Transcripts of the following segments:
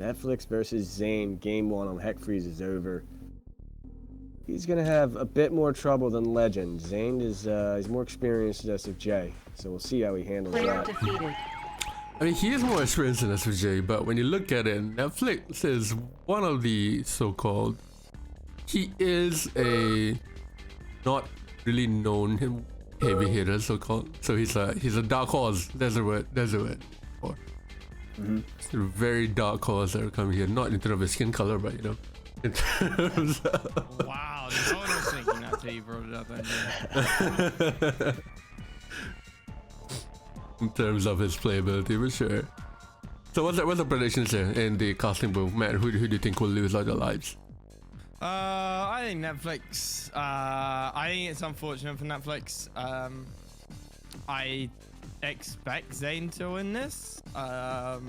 Netflix versus ZAIN. Game 1 on Heck Freeze is over. He's gonna have a bit more trouble than Legend. ZAIN is he's more experienced as SFJ, so we'll see how he handles that. Defeated. I mean, he is more experienced than SFJ, but when you look at it, Netflix is one of the so-called. He is a not really known heavy hitter, so-called. So he's a dark horse. There's a word. There's a word. It's a very dark horse that are coming here. Not in terms of his skin color, but you know, in terms of Wow, I was thinking that till you brought it up. Then, in terms of his playability, for sure. So what's the predictions here in the casting booth? Matt, who do you think will lose all their lives? I think Netflix. I think it's unfortunate for Netflix. I expect ZAIN to win this. I'd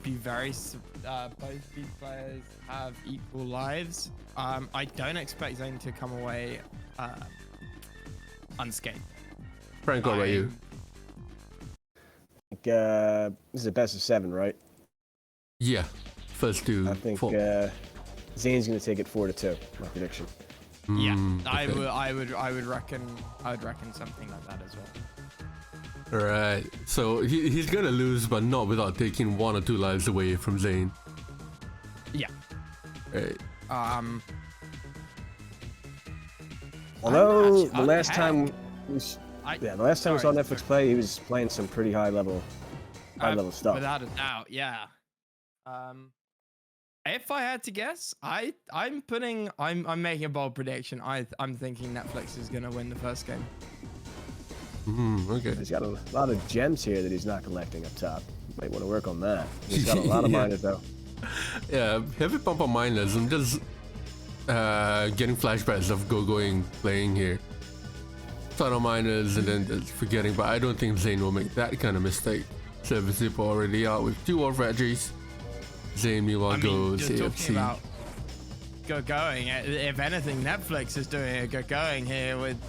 be very. Both these players have equal lives. I don't expect ZAIN to come away unscathed. Frank, what about you? I think, this is a best of 7, right? Yeah, first two. I think four. ZAIN's gonna take it 4-2. My prediction. Yeah, Okay. I would reckon something like that as well. Alright, so he's gonna lose, but not without taking 1 or 2 lives away from ZAIN. Yeah. Right. Although the last time we saw Netflix play, he was playing some pretty high level stuff. Without a doubt, yeah. If I had to guess, I'm making a bold prediction. I'm thinking Netflix is gonna win the first game. Okay. He's got a lot of gems here that he's not collecting up top. Might want to work on that. He's got a lot of miners though. Yeah, heavy pump on miners. I'm just getting flashbacks of going playing here. Ton of miners and then just forgetting, but I don't think ZAIN will make that kind of mistake. Service Zip already out with 2 Wolf Reggies. ZAIN meanwhile goes just AFC. talking about going. If anything, Netflix is doing a going here with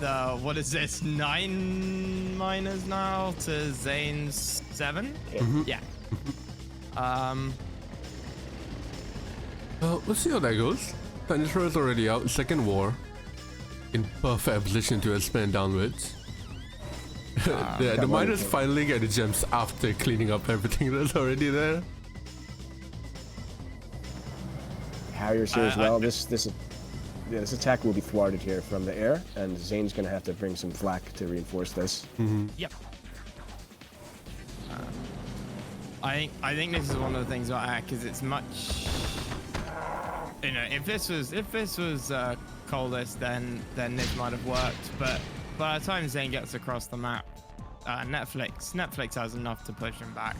what is this, 9 miners now to ZAIN's 7? Yeah. Well, we'll see how that goes. Thunderstorm is already out. Second war. In perfect position to expand downwards. The miners finally get the gems after cleaning up everything that's already there. Harriers here as well. This attack will be thwarted here from the air, and ZAIN's gonna have to bring some flak to reinforce this. Yep. I think this is one of the things about Ack, because it's much. You know, if this was coldest, then this might have worked. But by the time ZAIN gets across the map, Netflix has enough to push him back,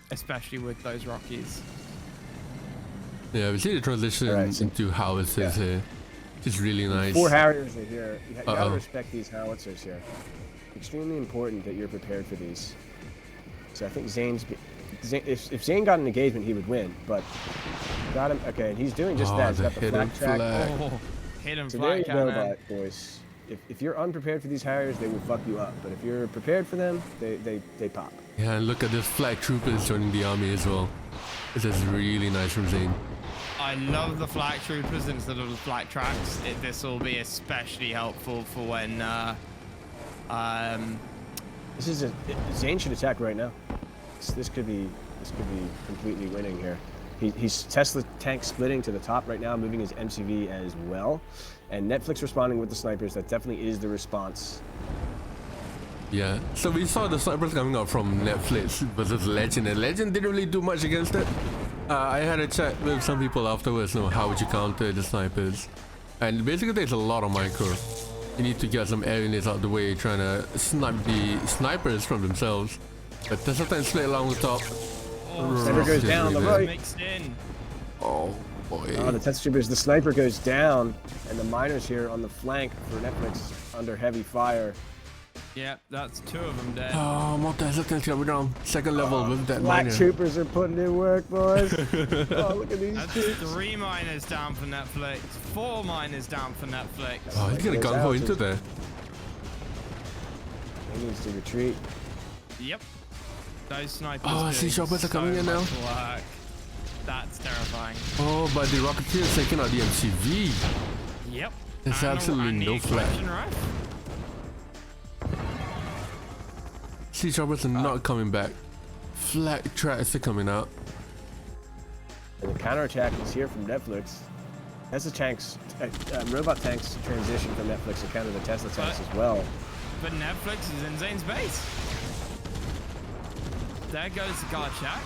especially with those Rockies. Yeah, we see the transition into howitzers here. It's really nice. 4 Harriers are here. You gotta respect these howitzers here. Extremely important that you're prepared for these. So I think if ZAIN got an engagement, he would win, but got him. Okay, and he's doing just that. He's got the flak track. Hidden So there you flag go, boys. If you're unprepared for these Harriers, they will fuck you up. But if you're prepared for them, they pop. Yeah, and look at this flag troopers joining the army as well. This is really nice from ZAIN. I love the flak troopers instead of the flak tracks. This will be especially helpful for when ZAIN should attack right now. This could be completely winning here. He's Tesla tank splitting to the top right now, moving his MCV as well, and Netflix responding with the snipers. That definitely is the response. Yeah, so we saw the snipers coming out from Netflix versus Legend, and Legend didn't really do much against it. I had a chat with some people afterwards, how would you counter the snipers? And basically there's a lot of micro. You need to get some air units out of the way, trying to snipe the snipers from themselves. But there's sometimes split along the top. Sniper goes down on the right. Mixed in. Oh boy. Oh, the test troopers, the sniper goes down, and the miners here on the flank for Netflix under heavy fire. Yep, that's 2 of them dead. Oh, more Tesla tanks coming down. Second level with that Black miner. troopers are putting in work, boys. Oh, look at these That's troops. 3 miners down for Netflix. 4 miners down for Netflix. Oh, he's gonna gung-ho into there. He needs to retreat. Yep. Those snipers. Oh, sea choppers are coming in now. Work. That's terrifying. Oh, but the Rocketeers taking out the MCV. Yep. There's absolutely no flag. Sea choppers are not coming back. Flag tracks are coming out. And the counterattack is here from Netflix. Tesla tanks, robot tanks transition from Netflix to counter the Tesla tanks as well. But Netflix is in ZAIN's base. There goes the guard shack.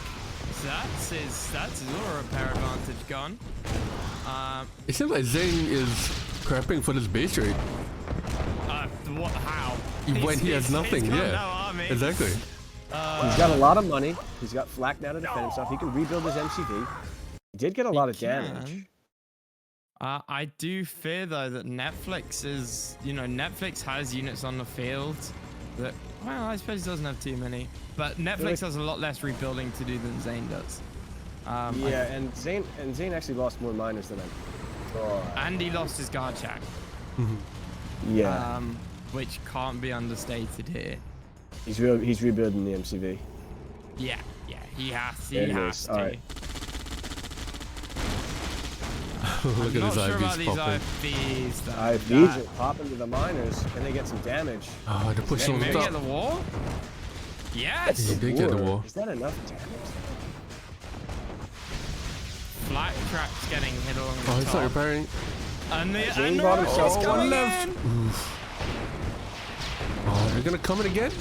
So that's his auto repair advantage gone. It seems like ZAIN is prepping for this base raid. What? How? When he has nothing, got yeah. no army. Exactly. He's got a lot of money. He's got flak now to defend himself. He can rebuild his MCV. He did get a lot of damage. I do fear though that Netflix is, Netflix has units on the field that, well, I suppose he doesn't have too many, but Netflix has a lot less rebuilding to do than ZAIN does. Yeah, and ZAIN actually lost more miners than I thought. And he lost his guard shack. Yeah. Which can't be understated here. He's rebuilding the MCV. Yeah, he has to. All right. Look at his sure IVs popping. IVs, though. IVs are popping to the miners, and they get some damage. Oh, they're pushing on the Maybe top. get the wall? Yes! He did get the wall. Is that enough damage? Flat trap's getting hit along the Oh, he's top. not repairing. And the ZAIN bought himself it's one coming left. in. Oh, they're gonna come in again?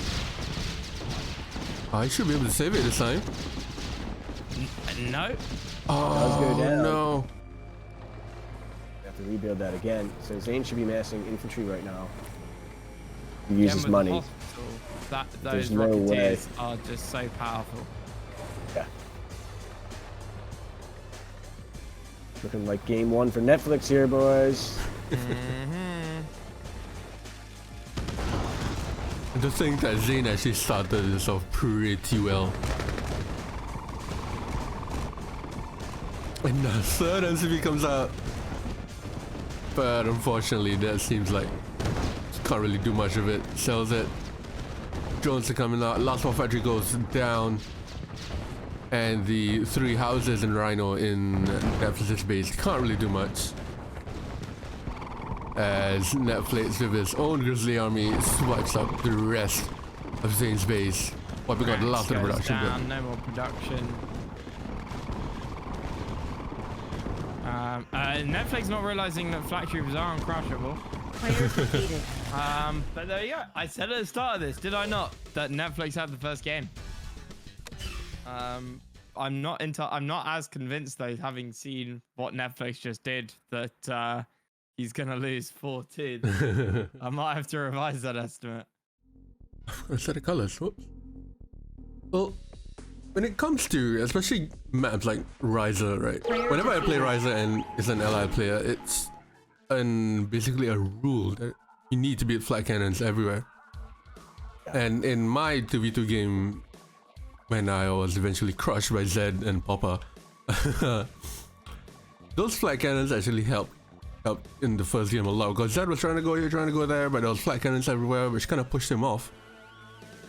Oh, he should be able to save it this time. No. Oh, go down. no. Have to rebuild that again. So ZAIN should be massing infantry right now. He Again uses with money. the hospital, those There's no Rocketeers are just so powerful. Yeah. Looking like game one for Netflix here, boys. To think that ZAIN actually started this off pretty well. And the third MCV comes out. But unfortunately, that seems like can't really do much of it. Sells it. Drones are coming out. Last one factory goes down. And the 3 houses in Rhino in Netflix's base can't really do much. As Netflix with his own Grizzly army swipes up the rest of ZAIN's base. Wiping out the last of the production. Down, no more production. Netflix not realizing that flak troopers are uncrushable. But there you go. I said at the start of this, did I not? That Netflix had the first game. I'm not as convinced though, having seen what Netflix just did, that he's gonna lose 4-2. I might have to revise that estimate. A set of colors. Whoops. Well, when it comes to especially maps like Riser, right? Whenever I play Riser and it's an allied player, it's basically a rule that you need to beat flat cannons everywhere. And in my 2v2 game, when I was eventually crushed by Zed and Poppa, those flat cannons actually helped in the first game a lot, because Zed was trying to go here, trying to go there, but there was flat cannons everywhere, which kind of pushed him off.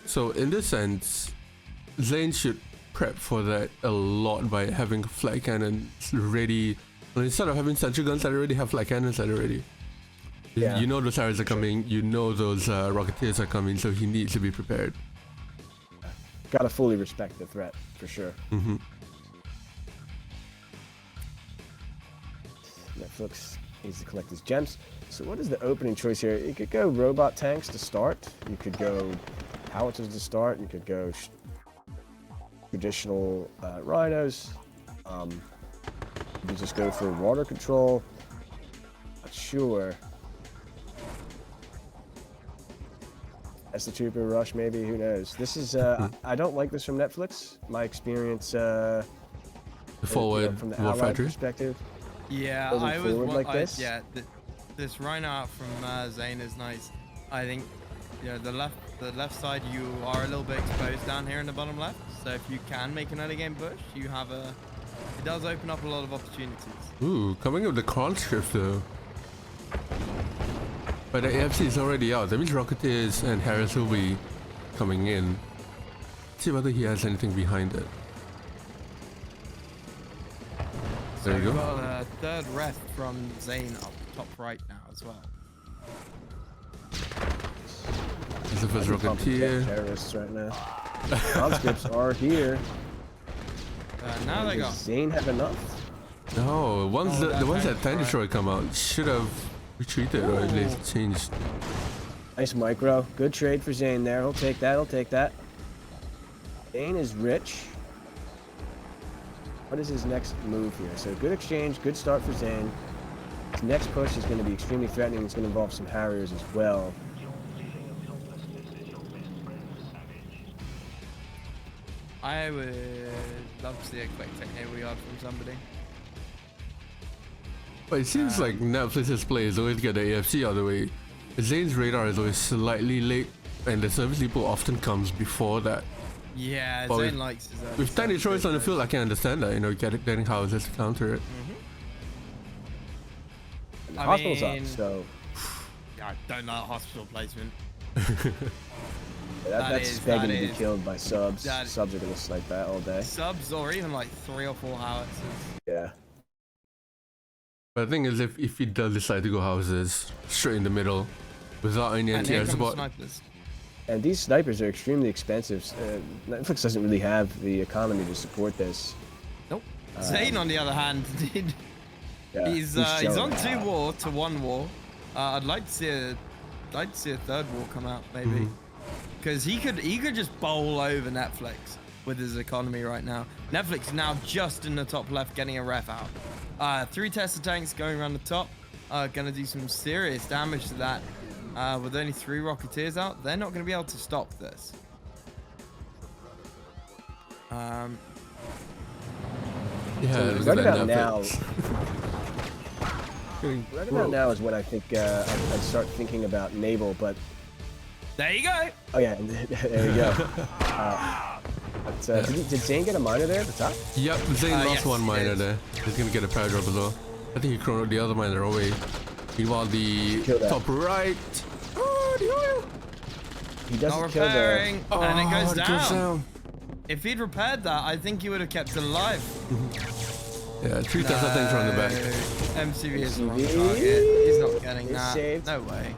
So in this sense, ZAIN should prep for that a lot by having flat cannons ready. And instead of having sentry guns that already have flat cannons that are ready. Yeah. You know those arrows are coming, you know those Rocketeers are coming, so he needs to be prepared. Gotta fully respect the threat, for sure. Netflix needs to collect his gems. So what is the opening choice here? You could go robot tanks to start. You could go howitzers to start. You could go traditional rhinos. You could just go for water control. Not sure. As the trooper rush, maybe, who knows? This is, I don't like this from Netflix. My experience, The forward from the war allied factory. perspective. Yeah, Building I was forward like this? this Rhino out from ZAIN is nice. I think, the left side, you are a little bit exposed down here in the bottom left. So if you can make an early game push, it does open up a lot of opportunities. Ooh, coming with the conscript though. But the AFC is already out. That means Rocketeers and Harris will be coming in. See whether he has anything behind it. So There you we've go. got a third ref from ZAIN up top right now as well. He's the first Rocketeer. Terrorists right now. Conscripts are here. Now they Does got. ZAIN have enough? No, once Oh, the ones that tank Tank right. Destroyer come out should have retreated or at least changed. Nice micro. Good trade for ZAIN there. He'll take that. He'll take that. ZAIN is rich. What is his next move here? So good exchange. Good start for ZAIN. His next push is going to be extremely threatening. It's going to involve some Harriers as well. I would love to see a quick naval yard from somebody. But it seems like Netflix's players always get the AFC out of the way. ZAIN's radar is always slightly late, and the service depot often comes before that. Yeah, But ZAIN likes his own With Tank stuff, Destroyers on the so- field, I can understand that, you know, getting houses to counter it. And the I hospital's mean- up, so I don't like hospital placement. that's begging to be is- killed by subs. that- Subs are going to snipe that all day. Subs or even like 3 or 4 howitzers. Yeah. But the thing is, if he does decide to go houses straight in the middle without any And here anti-air come support, snipers. And these snipers are extremely expensive. Netflix doesn't really have the economy to support this. Nope. ZAIN, on the other hand, did. Yeah, He's on chilling. 2 war to 1 war. I'd like to see a third war come out maybe, because he could just bowl over Netflix with his economy right now. Netflix now just in the top left, getting a ref out. 3 Tesla tanks going around the top, gonna do some serious damage to that. With only 3 Rocketeers out, they're not gonna be able to stop this. yeah, So look right at that about now, Netflix. right about now is when I think I'd start thinking about naval. But There you go. oh yeah, there we go. Did ZAIN get a miner there at the top? Yep, ZAIN lost yes, one it miner is. there. He's gonna get a power drop as well. I think he chronoed the other miner away. Meanwhile, the Kill that. top right. Oh, the oil! He Not doesn't kill the. repairing, and it goes down. down. If he'd repaired that, I think he would have kept it alive. Yeah, 3 Tesla things around the back. MCV is the wrong MCV. target. He's not getting He's that. saved. No way.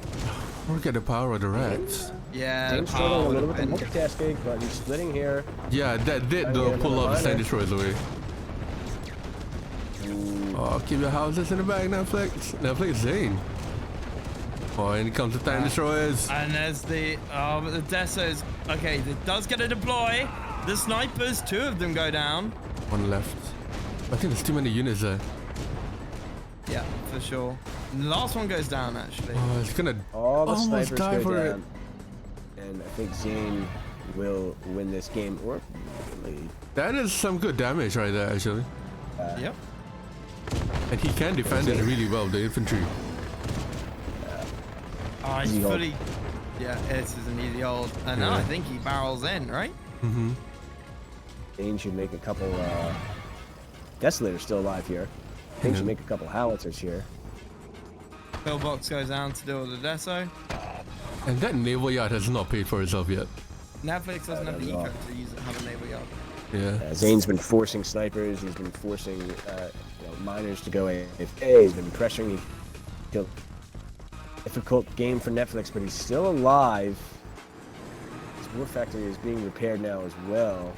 Look at the power of the rats. Yeah, ZAIN's the struggling power a would little have with the been. multitasking, but he's splitting here. Yeah, that did I though get pull another off the Tank miner. Destroyers away. Oh, keep your houses in the bag, Netflix. Netflix ZAIN. Oh, and it comes the Tank Destroyers. And there's the but the Desos. Okay, it does get a deploy. The snipers, 2 of them go down. One left. I think there's too many units there. Yeah, for sure. And the last one goes down actually. Oh, it's gonna All the almost snipers die go for it. down. And I think ZAIN will win this game or lead. That is some good damage right there, actually. Yep. And he can defend it really well, the infantry. Oh, he's Easy hold. fully. Yeah, this is an easy hold. And now Yeah. I think he barrels in, right? Mm-hmm. ZAIN should make a couple. Desolator's still alive here. ZAIN should make a couple howitzers here. Pillbox goes down to deal with the Deso. And that naval yard has not paid for itself yet. Netflix doesn't have the not eco at all. to use it, have a naval yard. Yeah. ZAIN's been forcing snipers. He's been forcing miners to go AFK. He's been pressuring. He killed. Difficult game for Netflix, but he's still alive. His war factory is being repaired now as well.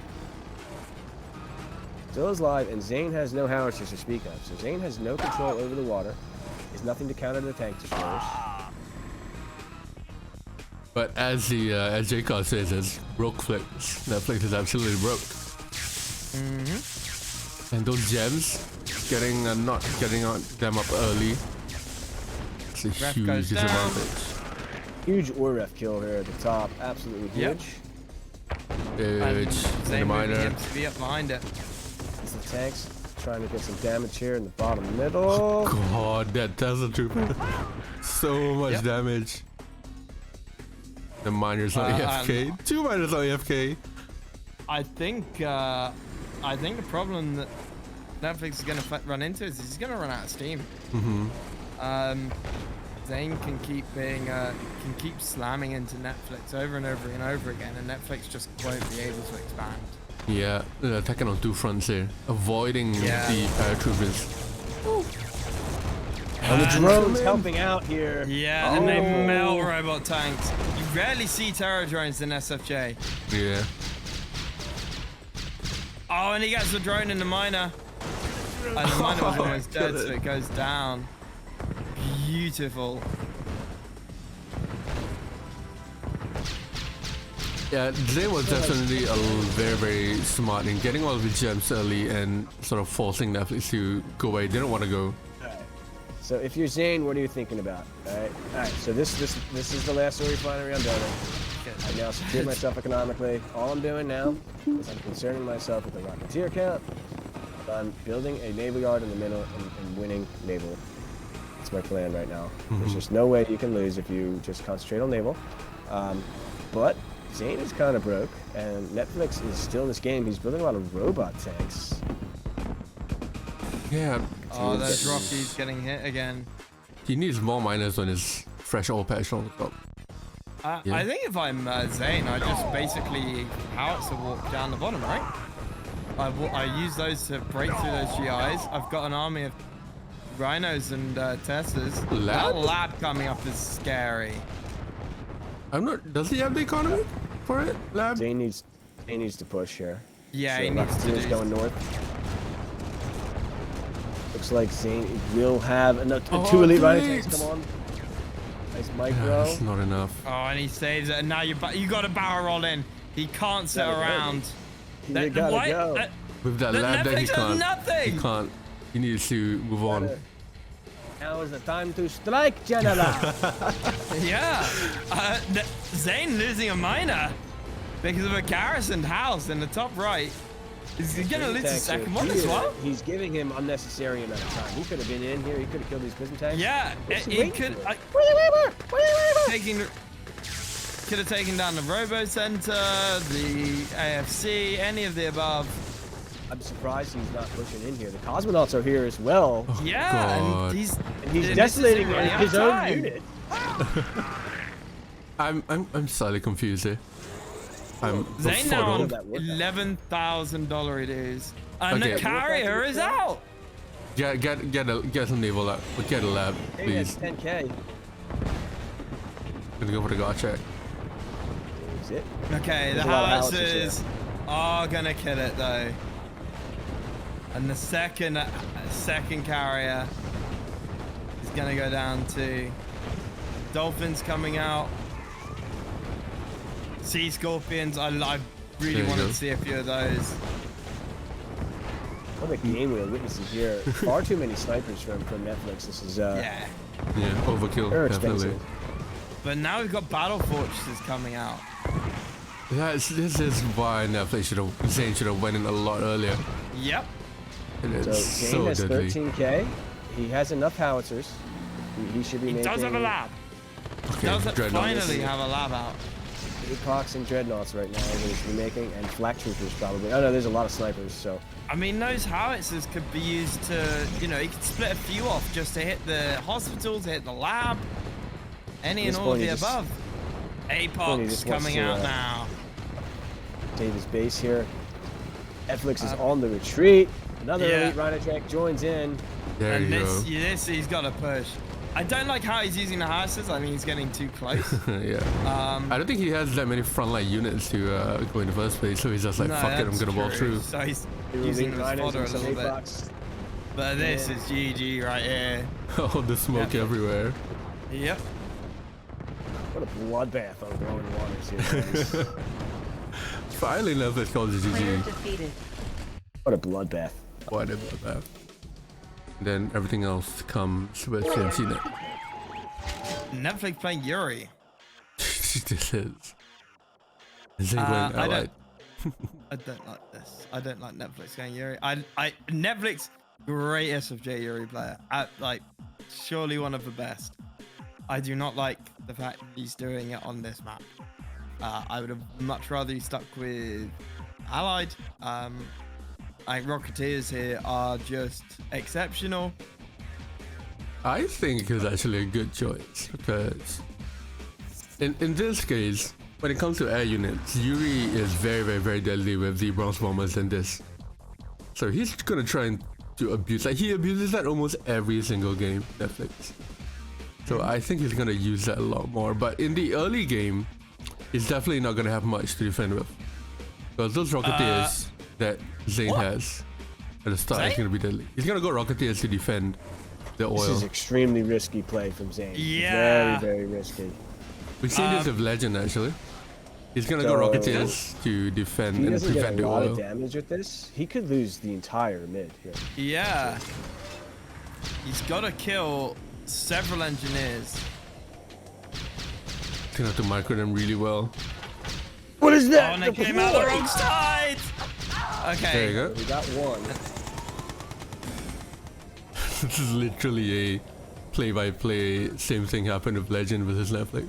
Still is alive, and ZAIN has no howitzers to speak of. So ZAIN has no control over the water. There's nothing to counter the tank destroyers. But as the as J-Card says, it's broke flips. Netflix is absolutely broke. And those gems, not getting on them up early. It's a Ref huge goes down. disadvantage. Huge ore ref kill here at the top. Absolutely Yep. huge. Huge. And the Same with the miner. MCV up behind it. It's the tanks trying to get some damage here in the bottom middle. God, that Tesla trooper. So much Yep. damage. The miner's not AFK. 2 miners are AFK. I think the problem that Netflix is going to run into is he's going to run out of steam. ZAIN can keep slamming into Netflix over and over and over again, and Netflix just won't be able to expand. Yeah, they're attacking on two fronts here, avoiding the paratroopers. And the drones helping out here. Yeah, and they melt robot tanks. You rarely see terror drones in SFJ. Yeah. Oh, and he gets the drone in the miner. And the miner was almost dead, so it goes down. Beautiful. Yeah, ZAIN was definitely very, very smart in getting all of the gems early and sort of forcing Netflix to go where they didn't want to go. So if you're ZAIN, what are you thinking about? All right. So this is the last refinery I'm building. I've now secured myself economically. All I'm doing now is I'm concerning myself with the Rocketeer count. I'm building a naval yard in the middle and winning naval. That's my plan right now. There's just no way you can lose if you just concentrate on naval. But ZAIN is kind of broke, and Netflix is still in this game. He's building a lot of robot tanks. Yeah. Oh, those Rockies getting hit again. He needs more miners on his fresh oil patch on the top. I think if I'm ZAIN, I just basically howitzer walk down the bottom, right? I use those to break through those GIs. I've got an army of rhinos and Teslas. That lab coming up is scary. I'm not. Does he have the economy for it? Lab. ZAIN needs to push here. Yeah, So he needs to Rocketeer's do. going north. Looks like ZAIN will have two elite rhino tanks. Come on. Nice micro. That's not enough. Oh, and he saves it. And now you got to barrel roll in. He can't sit around. You gotta go. With that lab that he Netflix has can't. nothing. He can't. He needs to move on. Now is the time to strike, General. Yeah. ZAIN losing a miner because of a garrisoned house in the top right. Is he gonna lose his second one as well? He's giving him unnecessary amount of time. He could have been in here. He could have killed these prison tanks. Yeah, he could. Could have taken down the Robo Center, the AFC, any of the above. I'm surprised he's not pushing in here. The cosmonauts are here as well. Oh, Yeah, God. and he's desolating his own unit. I'm slightly confused here. I'm ZAIN now on befuddled. $11,000 it is, and Okay. the carrier is out. Get some naval out. Get a lab, Hey, that's please. 10K. Gonna go for the guard check. Is it? Okay, There's the a lot of howitzers howitzers are gonna kill it though, and the second carrier is gonna go down to Dolphins coming out. Sea Scorpions, I really There you wanted go. to see a few of those. What a game we're witnessing here. Far too many snipers from Netflix. This is Yeah. Yeah, overkill, they're definitely. expensive. But now we've got Battle Fortresses coming out. Yeah, this is why Netflix ZAIN should have went in a lot earlier. Yep. It So is ZAIN so has deadly. 13K. He has enough howitzers. He should be He making does have a lab. Okay, Does Dreadnought. finally have a lab out. Epochs and dreadnoughts right now that he's making, and flak troopers probably. Oh no, there's a lot of snipers. So I mean, those howitzers could be used to, you know, you could split a few off just to hit the hospitals, hit the lab, any and all of the above. Apox just wants coming to, out now. save his base here. Netflix is on the retreat. Another Yeah. elite rhino tank joins in. There And you this he's got to push. I don't like how he's using the howitzers. I think he's getting too close. go. Yeah. I don't think he has that many frontline units to go in the first place, so he's just like, No, fuck it, I'm that's gonna walk true. through. So he's Two using elite his rhinos fodder a and some little bit. Apochs. But this is GG right here. All the smoke Yeah. everywhere. Yep. What a bloodbath on glowing waters here, guys. Finally, Netflix calls it Player GG. defeated. What a bloodbath. What about that? Then everything else comes with CNC Netflix playing Yuri. This is. ZAIN I went allied. I don't like this. I don't like Netflix going Yuri. Netflix, great SFJ Yuri player. Like, surely one of the best. I do not like the fact that he's doing it on this map. I would have much rather he stuck with Allied. I think Rocketeers here are just exceptional. I think it's actually a good choice because in this case, when it comes to air units, Yuri is very deadly with the Bronze Bombers in this. So he's gonna try and to abuse. Like he abuses that almost every single game, Netflix. So I think he's gonna use that a lot more. But in the early game, he's definitely not gonna have much to defend with. Because those Rocketeers that ZAIN has at the start is gonna be deadly. He's gonna go Rocketeers to defend the oil. This is extremely risky play from ZAIN. Yeah. Very risky. We've seen this with Legend actually. He's gonna go Rocketeers to defend and prevent the oil. If he doesn't get a lot oil. of damage with this, he could lose the entire mid here. Yeah. He's got to kill several engineers. He's gonna have to micro them really well. What is that? Oh, and they came out the wrong side. Okay. There you go. We got one. This is literally a play-by-play. Same thing happened with Legend versus Netflix.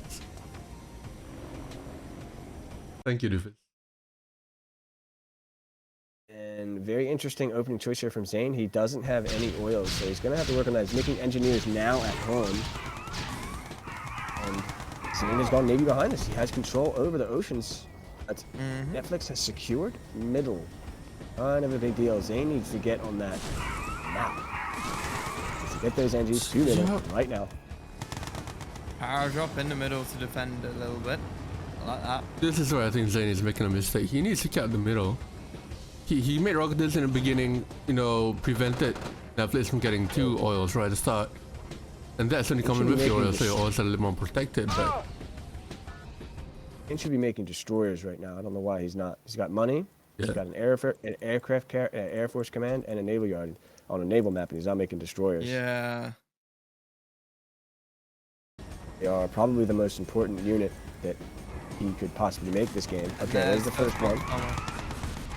Thank you, Doofus. And very interesting opening choice here from ZAIN. He doesn't have any oils, so he's going to have to work on that. He's making engineers now at home. And ZAIN has gone Navy behind us. He has control over the oceans. But Netflix has secured middle. Kind of a big deal. ZAIN needs to get on that map. Needs to get those engines to middle right now. Power drop in the middle to defend a little bit. I like that. This is where I think ZAIN is making a mistake. He needs to cap the middle. He made Rocketeers in the beginning, you know, prevented Netflix from getting 2 oils right at the start. And that's only coming with the oils, so your oils are a little more protected. But ZAIN should be making destroyers right now. I don't know why he's not. He's got money. Yeah. He's got an Air Force Command and a naval yard on a naval map, and he's not making destroyers. Yeah. They are probably the most important unit that he could possibly make this game. Okay, there's the first one.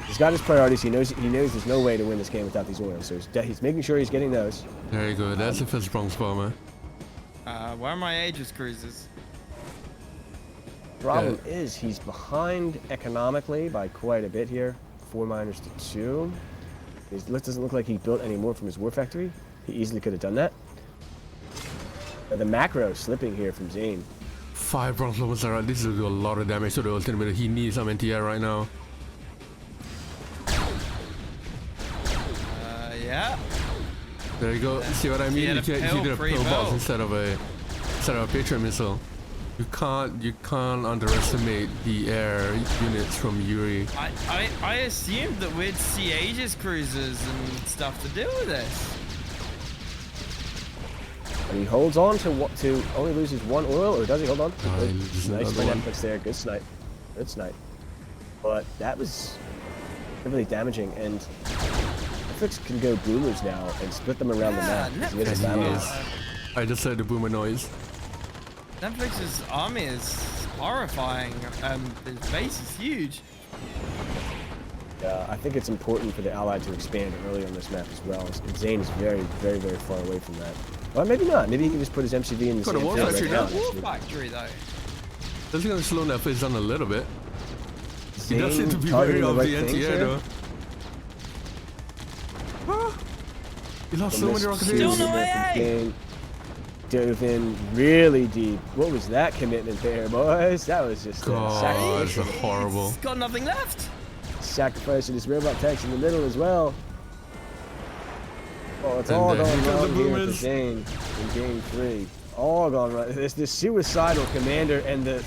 He's got his priorities. He knows there's no way to win this game without these oils, so he's making sure he's getting those. there you go. That's the first Bronze Bomber. Where are my Aegis cruisers? Problem is he's behind economically by quite a bit here. 4 miners to 2. It doesn't look like he built any more from his war factory. He easily could have done that. The macro slipping here from ZAIN. 5 Bronze Bombers are right. This will do a lot of damage to the ultimate. He needs some NTR right now. Yeah. There you go. See what I mean? He did a pillbox instead of a Patriot missile. You can't underestimate the air units from Yuri. I assumed that we'd see Aegis cruisers and stuff to do with this. And he holds on to only loses 1 oil, or does he hold on? Oh, he loses Nice another one. Netflix there. Good snipe. Good snipe. But that was really damaging, and Netflix can go boomers now and split them around the map. Yes, he is. I just heard the boomer noise. Netflix's army is horrifying, and his base is huge. Yeah, I think it's important for the Allied to expand early on this map as well. And ZAIN is very far away from that. Well, maybe not. Maybe he can just put his MCV in the Got a same war field factory right now. now. War factory though. This is gonna slow Netflix down a little bit. He ZAIN does seem to be targeting very off right the things anti-air here. though. He lost so many Missed Rocketeers. Still no shooting there from AA. ZAIN. Dove in really deep. What was that commitment there, boys? That was just God, it's horrible. He's got nothing left. sacrificing his robot tanks in the middle as well. Oh, it's And all then gone here comes wrong the here for boomers. ZAIN in game 3. All gone wrong. There's the suicidal commander and the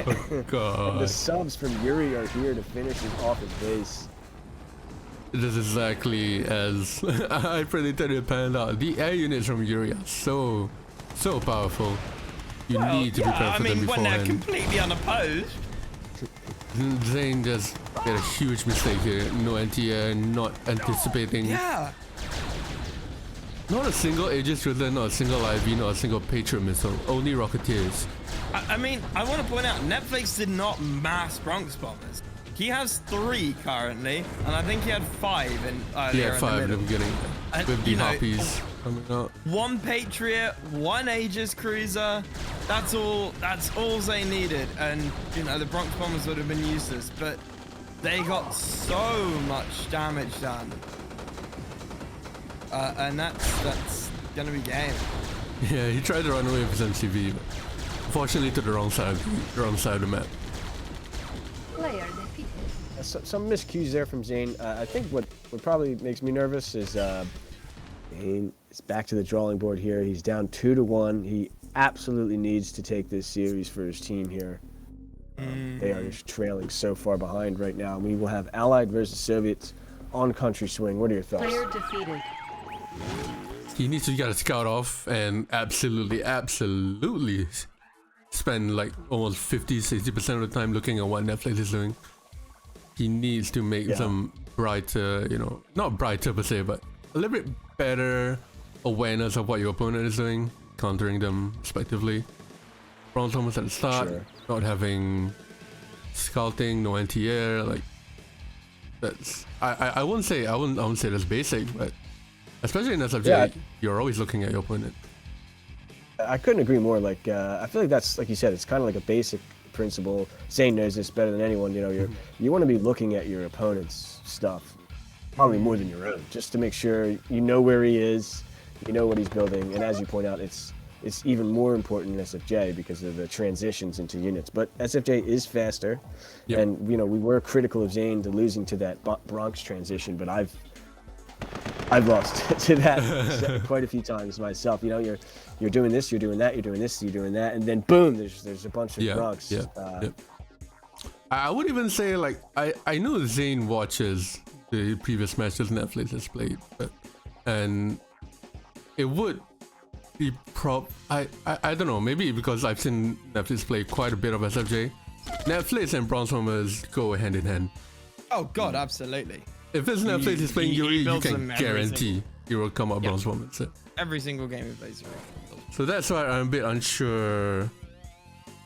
Oh, God. the subs from Yuri are here to finish him off his base. It is exactly as I predicted it panned out. The air units from Yuri are so powerful. You need to prepare for them when they're beforehand. completely unopposed. ZAIN just made a huge mistake here. No anti-air, not anticipating. Yeah. Not a single Aegis cruiser, not a single IV, not a single Patriot missile. Only Rocketeers. I mean, I want to point out, Netflix did not mass Bronx bombers. He has 3 currently, and I think he had 5 He earlier had 5 in the middle. beginning. And, With the you know, Harpies coming out. 1 Patriot, 1 Aegis cruiser. That's all they needed, and you know the Bronx bombers would have been useless, but they got so much damage done, and that's gonna be game. Yeah, he tried to run away with his MCV, but unfortunately to the wrong side of the map. Player defeated. Some miscues there from ZAIN. I think what probably makes me nervous is ZAIN is back to the drawing board here. He's down 2-1. He absolutely needs to take this series for his team here. They are just trailing so far behind right now. We will have Allied versus Soviets on Country Swing. What are your thoughts? Player defeated. He needs to get a scout off and absolutely spend like almost 50-60% of the time looking at what Netflix is doing. He needs to make some brighter, not brighter per se, but a little bit better awareness of what your opponent is doing, countering them respectively. Bronze almost at the start, not having scouting, no anti-air, like that's I wouldn't say that's basic, but especially in SFJ, you're always looking at your opponent. I couldn't agree more. Like I feel like that's, like you said, it's kind of like a basic principle. ZAIN knows this better than anyone. You want to be looking at your opponent's stuff probably more than your own, just to make sure you know where he is, you know what he's building, and as you point out, it's even more important in SFJ because of the transitions into units. But SFJ is faster, and we were critical of ZAIN to losing to that Bronx transition, but I've lost to that quite a few times myself. You're doing this, you're doing that, you're doing this, you're doing that, and then boom, there's a bunch of Bronx. I would even say, like, I know ZAIN watches the previous matches Netflix has played, and it would be I don't know, maybe because I've seen Netflix play quite a bit of SFJ. Netflix and Bronze Bombers go hand in hand. Oh god, absolutely. If it's Netflix is playing Yuri, you can guarantee he will come up Bronze Bombers. Every single game he plays Yuri. So that's why I'm a bit unsure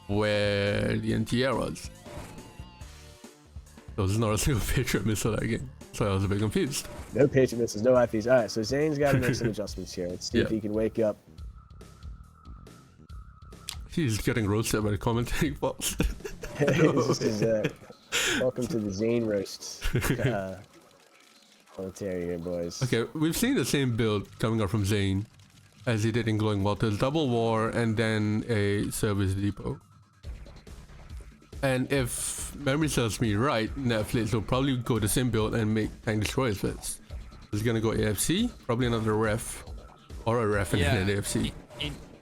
where the NTR was. There was not a single Patriot missile that game, so I was a bit confused. No Patriot missiles, no IPs. All right, so ZAIN's got to make some adjustments here. Let's see if he can wake up. He's getting roasted by the commentating box. Welcome to the ZAIN roasts. Commentary here, boys. Okay, we've seen the same build coming up from ZAIN as he did in Glowing Waters. Double war and then a service depot. And if memory serves me right, Netflix will probably go the same build and make tank destroyers first. He's gonna go AFC, probably another ref, or a ref and then an AFC.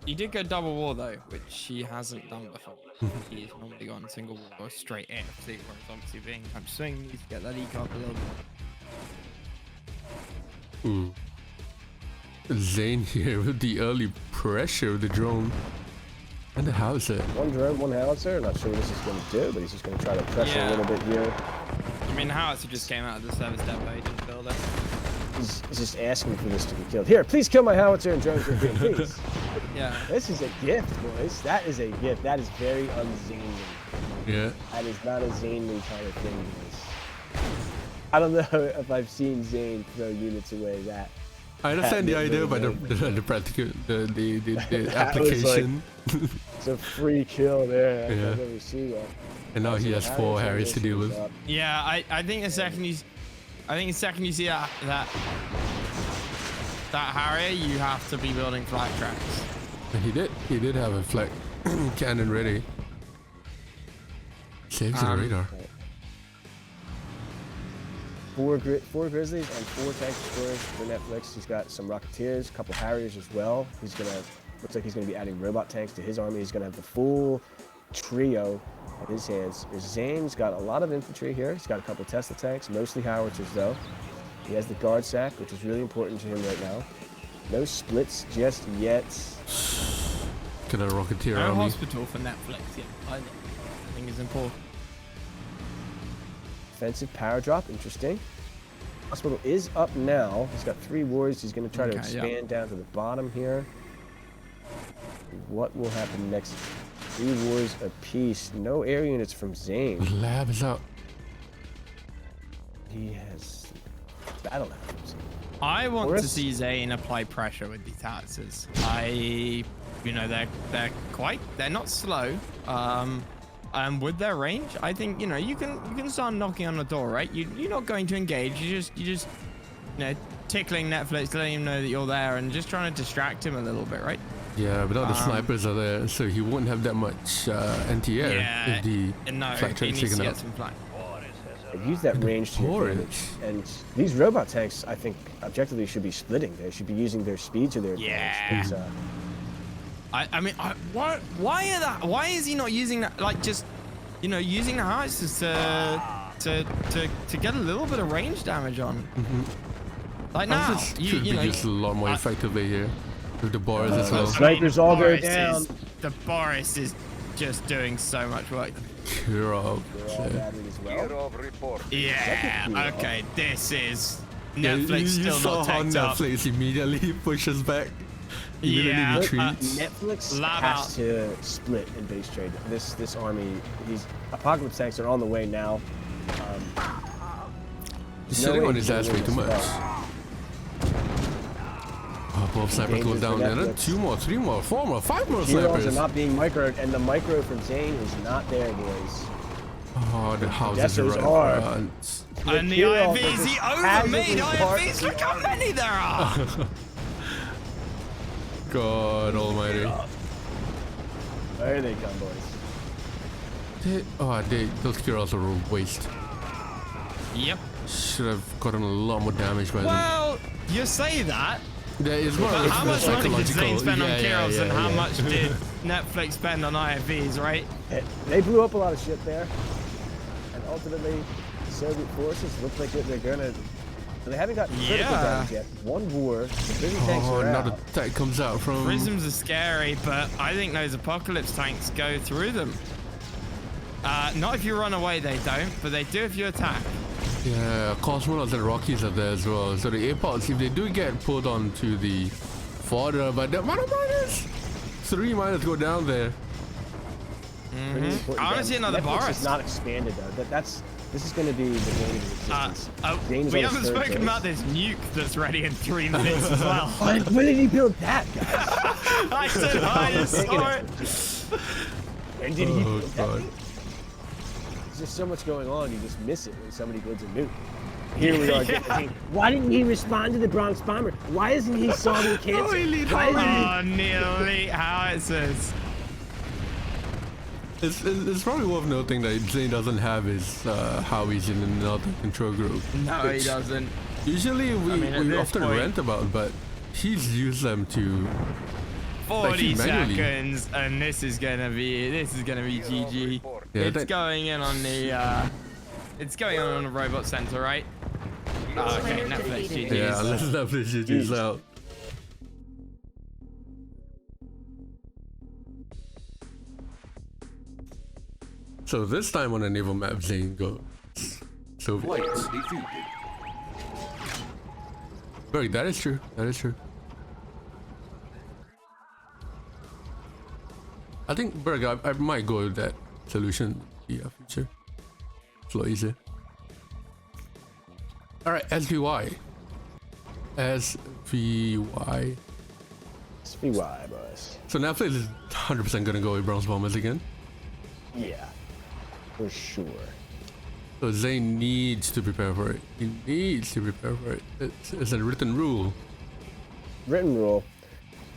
He did go double war though, which he hasn't done before. He's normally gone single war or straight AFC, whereas obviously being time swing, needs to get that E-card a little bit. ZAIN here with the early pressure of the drone. And the howitzer. One drone, one howitzer. Not sure what this is going to do, but he's just going to try to pressure a little bit here. I mean, the howitzer just came out of the service depot. He didn't build it. He's just asking for this to be killed. Here, please kill my howitzer and drones are green, please. This is a gift, boys. That is a gift. That is very un-ZAINly. Yeah. That is not a ZAINly kind of thing, boys. I don't know if I've seen ZAIN throw units away that. I understand the idea, but the practical, the application. Like, it's a free kill there. I've never seen that. And now he has 4 Harriers to deal with. Yeah, I think the second you see that Harrier, you have to be building flag tracks. And he did have a flag cannon ready. Saves the radar. 4 Grizzlies and 4 tank destroyers for Netflix. He's got some Rocketeers, a couple Harriers as well. Looks like he's gonna be adding robot tanks to his army. He's gonna have the full trio in his hands. ZAIN's got a lot of infantry here. He's got a couple Tesla tanks, mostly howitzers though. He has the guard sack, which is really important to him right now. No splits just yet. Got a Rocketeer no army. Hospital for Netflix, I think is important. Offensive power drop, interesting. Hospital is up now. He's got 3 wards. He's going to try to expand down to the bottom here. What will happen next? 3 wars apiece. No air units from ZAIN. Lab is out. He has battle labs. I want to see ZAIN apply pressure with these howitzers. They're not slow. With their range, I think you can start knocking on the door, right? You're not going to engage. You just tickling Netflix, letting him know that you're there, and just trying to distract him a little bit, right? Yeah, but all the snipers are there, so he won't have that much anti-air if the flak he track's needs taken to get out. some flak. Use that range to your Boris. advantage. And these robot tanks, I think, objectively should be splitting. They should be using their speed to their advantage. Yeah. I mean, why is he not using that? Like, just, using the howitzers to get a little bit of range damage on. Like now, This should be used a lot more effectively here with the Boris as well. Snipers all go down. The Boris is just doing so much work. Kirov. They're all battered as well. Yeah. Okay. This is Yeah, Netflix you still saw not how teched up. Netflix immediately pushes back. Yeah. Retreats. Netflix Lab has out. to split in base trade. This army, these apocalypse tanks are on the way now. He's no sitting way on he's his ass gonna way win too this much. fight. Both snipers go Dangerous down for there. Netflix. 2 more, 3 more, 4 more, 5 more Heroes are snipers. not being microed, and the micro from ZAIN is not there, boys. Oh, the houses are Dessos right are. in front. And the Kirov IVs, is he just overmade casually parked IVs. Look how many there are. God almighty. There they come, boys. Those Kirovs are a waste. Yep. Should have gotten a lot more damage by them. Well, you say that. There is more But how much money did psychological. ZAIN spend on Yeah, yeah, Kirovs yeah, and how yeah. much did Netflix spend on IFVs, right? They blew up a lot of shit there, and ultimately, the Soviet forces look like they're gonna. They haven't got critical Yeah. damage yet. One war, the prison tanks Oh, are another out. attack comes out from. Prisms are scary, but I think those apocalypse tanks go through them. Not if you run away, they don't, but they do if you attack. Yeah, Cosmonauts and Rockies are there as well. So the airports, if they do get pulled onto the fodder, but the amount of miners, 3 miners go down there. Pretty important I wanna see damage. another Netflix Boris. is not expanded though. This is going to be the game of existence. ZAIN is We on his haven't third spoken base. about this nuke that's ready in 3 minutes as well. When did he build that, guys? I said I saw it. When did he Oh, build that? God. thing? There's just so much going on, you just miss it when somebody builds a nuke. Here we are. Getting, why didn't he respond to the Bronx bomber? Why isn't he solving cancer? Why isn't he? Oh, nearly howitzers. It's probably worth noting that ZAIN doesn't have his Howies in another control group. No, he which doesn't. Usually we this often point- rant about, but he's used them to 40 manually. seconds, and this is gonna be GG. Yeah, It's that- going in on the robot center, right? Okay, Netflix GG's. Yeah, let's leverage GG's out. So this time on a naval map, ZAIN goes Soviets. Burg, that is true. That is true. I think Burg, I might go with that solution. Yeah, future. It's a lot easier. All right, SVY. SVY. SVY, boys. So Netflix is 100% gonna go with bronze bombers again. Yeah, for sure. So ZAIN needs to prepare for it. He needs to prepare for it. It's a written rule. Written rule.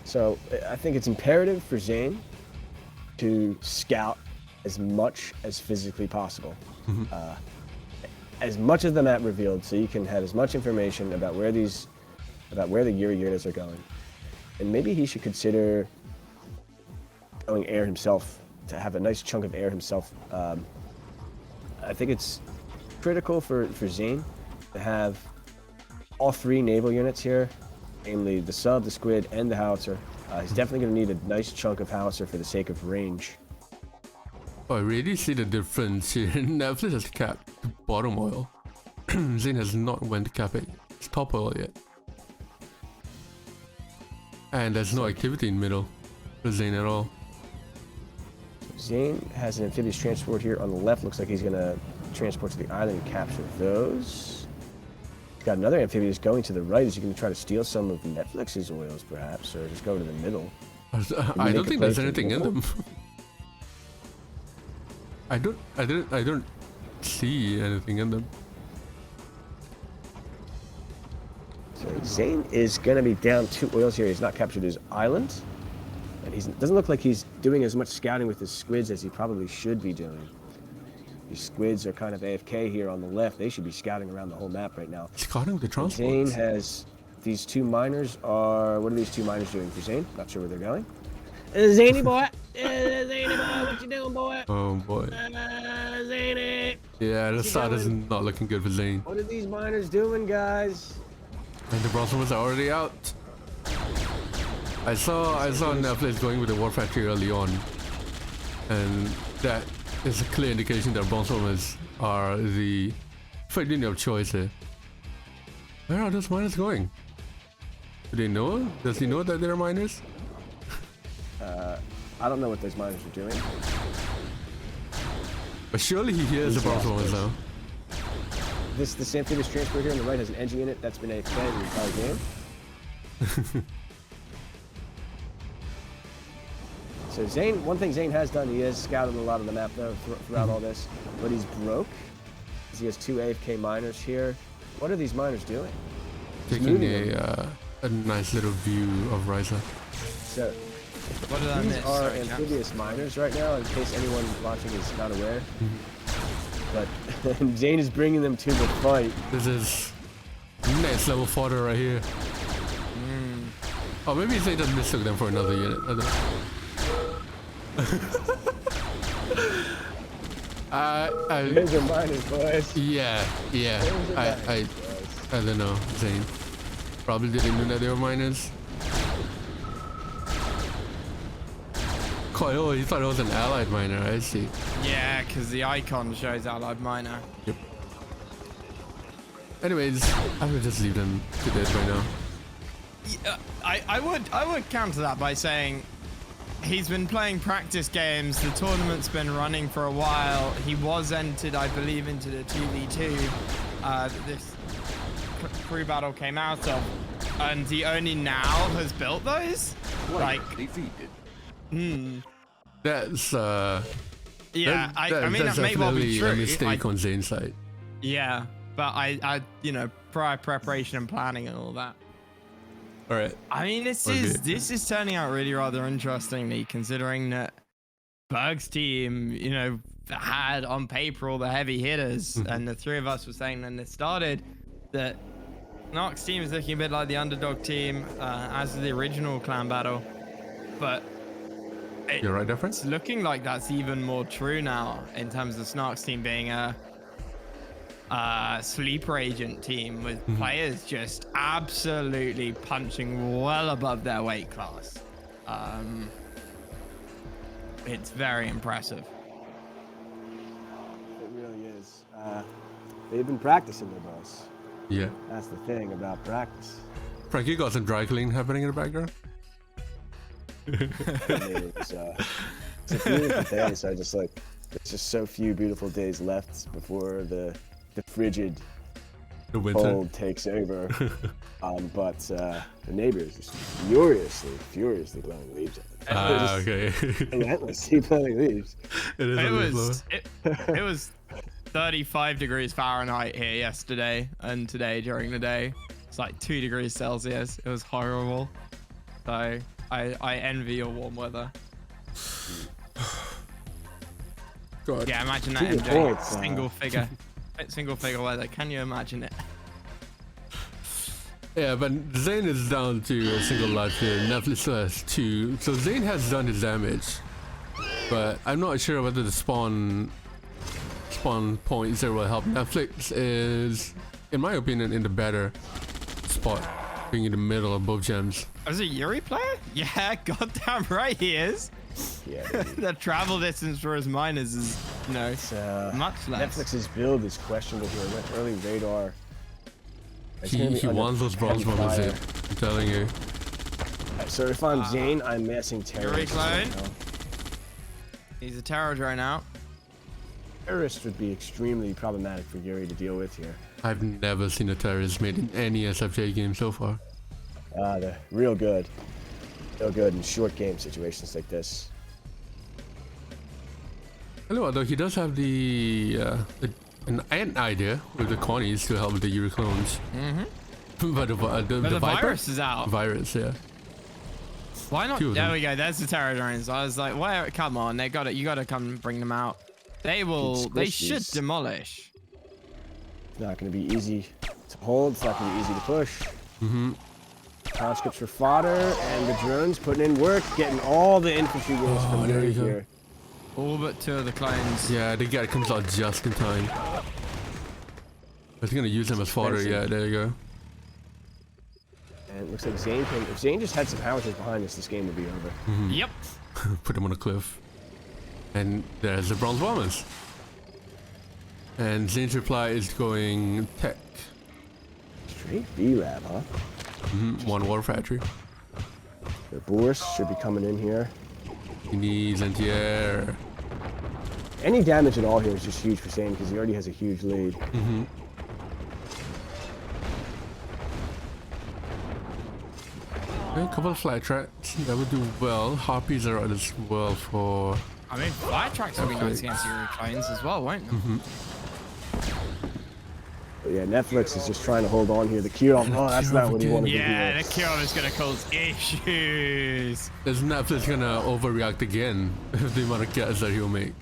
So I think it's imperative for ZAIN to scout as much as physically possible. As much of the map revealed, so you can have as much information about where the Yuri units are going. And maybe he should consider going air himself, to have a nice chunk of air himself. I think it's critical for ZAIN to have all 3 naval units here, namely the sub, the squid, and the howitzer. He's definitely going to need a nice chunk of howitzer for the sake of range. Oh, I really see the difference here. Netflix has capped the bottom oil. ZAIN has not went to cap it. It's top oil yet. And there's no activity in middle for ZAIN at all. ZAIN has an amphibious transport here on the left. Looks like he's going to transport to the island and capture those. He's got another amphibious going to the right. Is he going to try to steal some of Netflix's oils, perhaps, or just go to the middle? I don't think there's play anything in for them. I don't see anything in them. ZAIN is going to be down 2 oils here. He's not captured his island. And he doesn't look like he's doing as much scouting with his squids as he probably should be doing. These squids are kind of AFK here on the left. They should be scouting around the whole map right now. Scouting the transport. ZAIN has these 2 miners are... What are these 2 miners doing for ZAIN? Not sure where they're going. Zainy boy! Zainy boy, what you doing, boy? Oh boy. Zainy! Yeah, the start is not looking good for ZAIN. What are these miners doing, guys? And the Bronze was already out. I saw Netflix going with the War Factory early on, and that is a clear indication that Bronze Bombers are the fighting of choice here. Where are those miners going? Do they know? Does he know that they're miners? I don't know what those miners are doing. But surely he hears the Bronze Bombers now. This amphibious transport here on the right has an engine in it that's been AFK the entire game. So ZAIN, one thing ZAIN has done, he has scouted a lot of the map though throughout all this, but he's broke. He has 2 AFK miners here. What are these miners doing? Taking a nice little view of Ryza. So What did I these miss? are Sorry, amphibious miners right now, in case anyone watching is not aware. But ZAIN is bringing them to the fight. This is next level fodder right here. Oh, maybe they just mistook them for another unit. I don't know. Those are miners, boys. Yeah. Those are miners, I boys. don't know, ZAIN. Probably didn't know that they were miners. Oh, he thought it was an allied miner, I see. Yeah, because the icon shows allied miner. Yep. Anyways, I would just leave them to death right now. Yeah, I would counter that by saying he's been playing practice games. The tournament's been running for a while. He was entered, I believe, into the 2v2 that this crew battle came out of, and he only now has built those. Like, defeated. That's yeah, I mean, that may well be true. A mistake on ZAIN's side. Yeah, but I, you know, prior preparation and planning and all that. All right. I mean, this is turning out really rather interestingly, considering that Burg's team, you know, had on paper all the heavy hitters, and the 3 of us were saying when it started that Nox's team is looking a bit like the underdog team, as the original clan battle, but You're right, difference. it's looking like that's even more true now in terms of Snark's team being a sleeper agent team with players just absolutely punching well above their weight class. It's very impressive. It really is. They've been practicing their boss. Yeah. That's the thing about practice. Frank, you got some dry cleaning happening in the background? It's a beautiful day, so I just like, there's just so few beautiful days left before the frigid The winter. cold takes over. But the neighbors just furiously blowing leaves at it. Okay. Relentlessly blowing leaves. It is It a bit low. was it was 35 degrees Fahrenheit here yesterday and today during the day. It's like 2 degrees Celsius. It was horrible. So I envy your warm weather. God. Yeah, imagine that To your MJ. point, Single figure weather. Can you imagine it? Yeah, but ZAIN is down to a single life here. Netflix still has 2. So ZAIN has done his damage. But I'm not sure whether the spawn points there will help. Netflix is, in my opinion, in the better spot, being in the middle of both gems. Is it Yuri player? Yeah, goddamn right he is. Yeah. The travel distance for his miners is, you know, much less. Netflix's build is questionable here. Went early radar. It's gonna be He under wants those bronze heavy bombers fire. here. I'm telling you. So if I'm ZAIN, I'm massing terrorists. clone? right now. He's a terror drone now. Terrorists would be extremely problematic for Yuri to deal with here. I've never seen a terrorist made in any SFJ game so far. They're real good. Real good in short game situations like this. Hello, although he does have an idea with the Connies to help with the Yuri clones. But the Viper? virus is out. Virus, yeah. Why not? Two of There them. we go. There's the terror drones. I was like, where? Come on, they got it. You got to come and bring them out. They will. They squish should these. demolish. It's not going to be easy to hold. It's not going to be easy to push. Mm-hmm. Conscripts for fodder, and the drones putting in work, getting all the infantry units from there Yuri you go. here. All but 2 of the clones. Yeah, the guy comes out just in time. I was gonna use him as fodder. Yeah, there you go. And it looks like ZAIN can. If ZAIN just had some howitzers behind us, this game would be over. Yep. Put him on a cliff. And there's the bronze bombers. And Zane's reply is going tech. Straight B lab, huh? One war factory. The Boris should be coming in here. He needs anti-air. Any damage at all here is just huge for ZAIN because he already has a huge lead. Okay, a couple of flight tracks that would do well. Harpies are out as well for. I mean, fire tracks will be nice against your clones as well, won't they? But yeah, Netflix is just trying to hold on here. The Kirov, oh, that's not what he wanted to do. Yeah, the kill is gonna cause issues. Is Netflix gonna overreact again with the amount of kills that he'll make?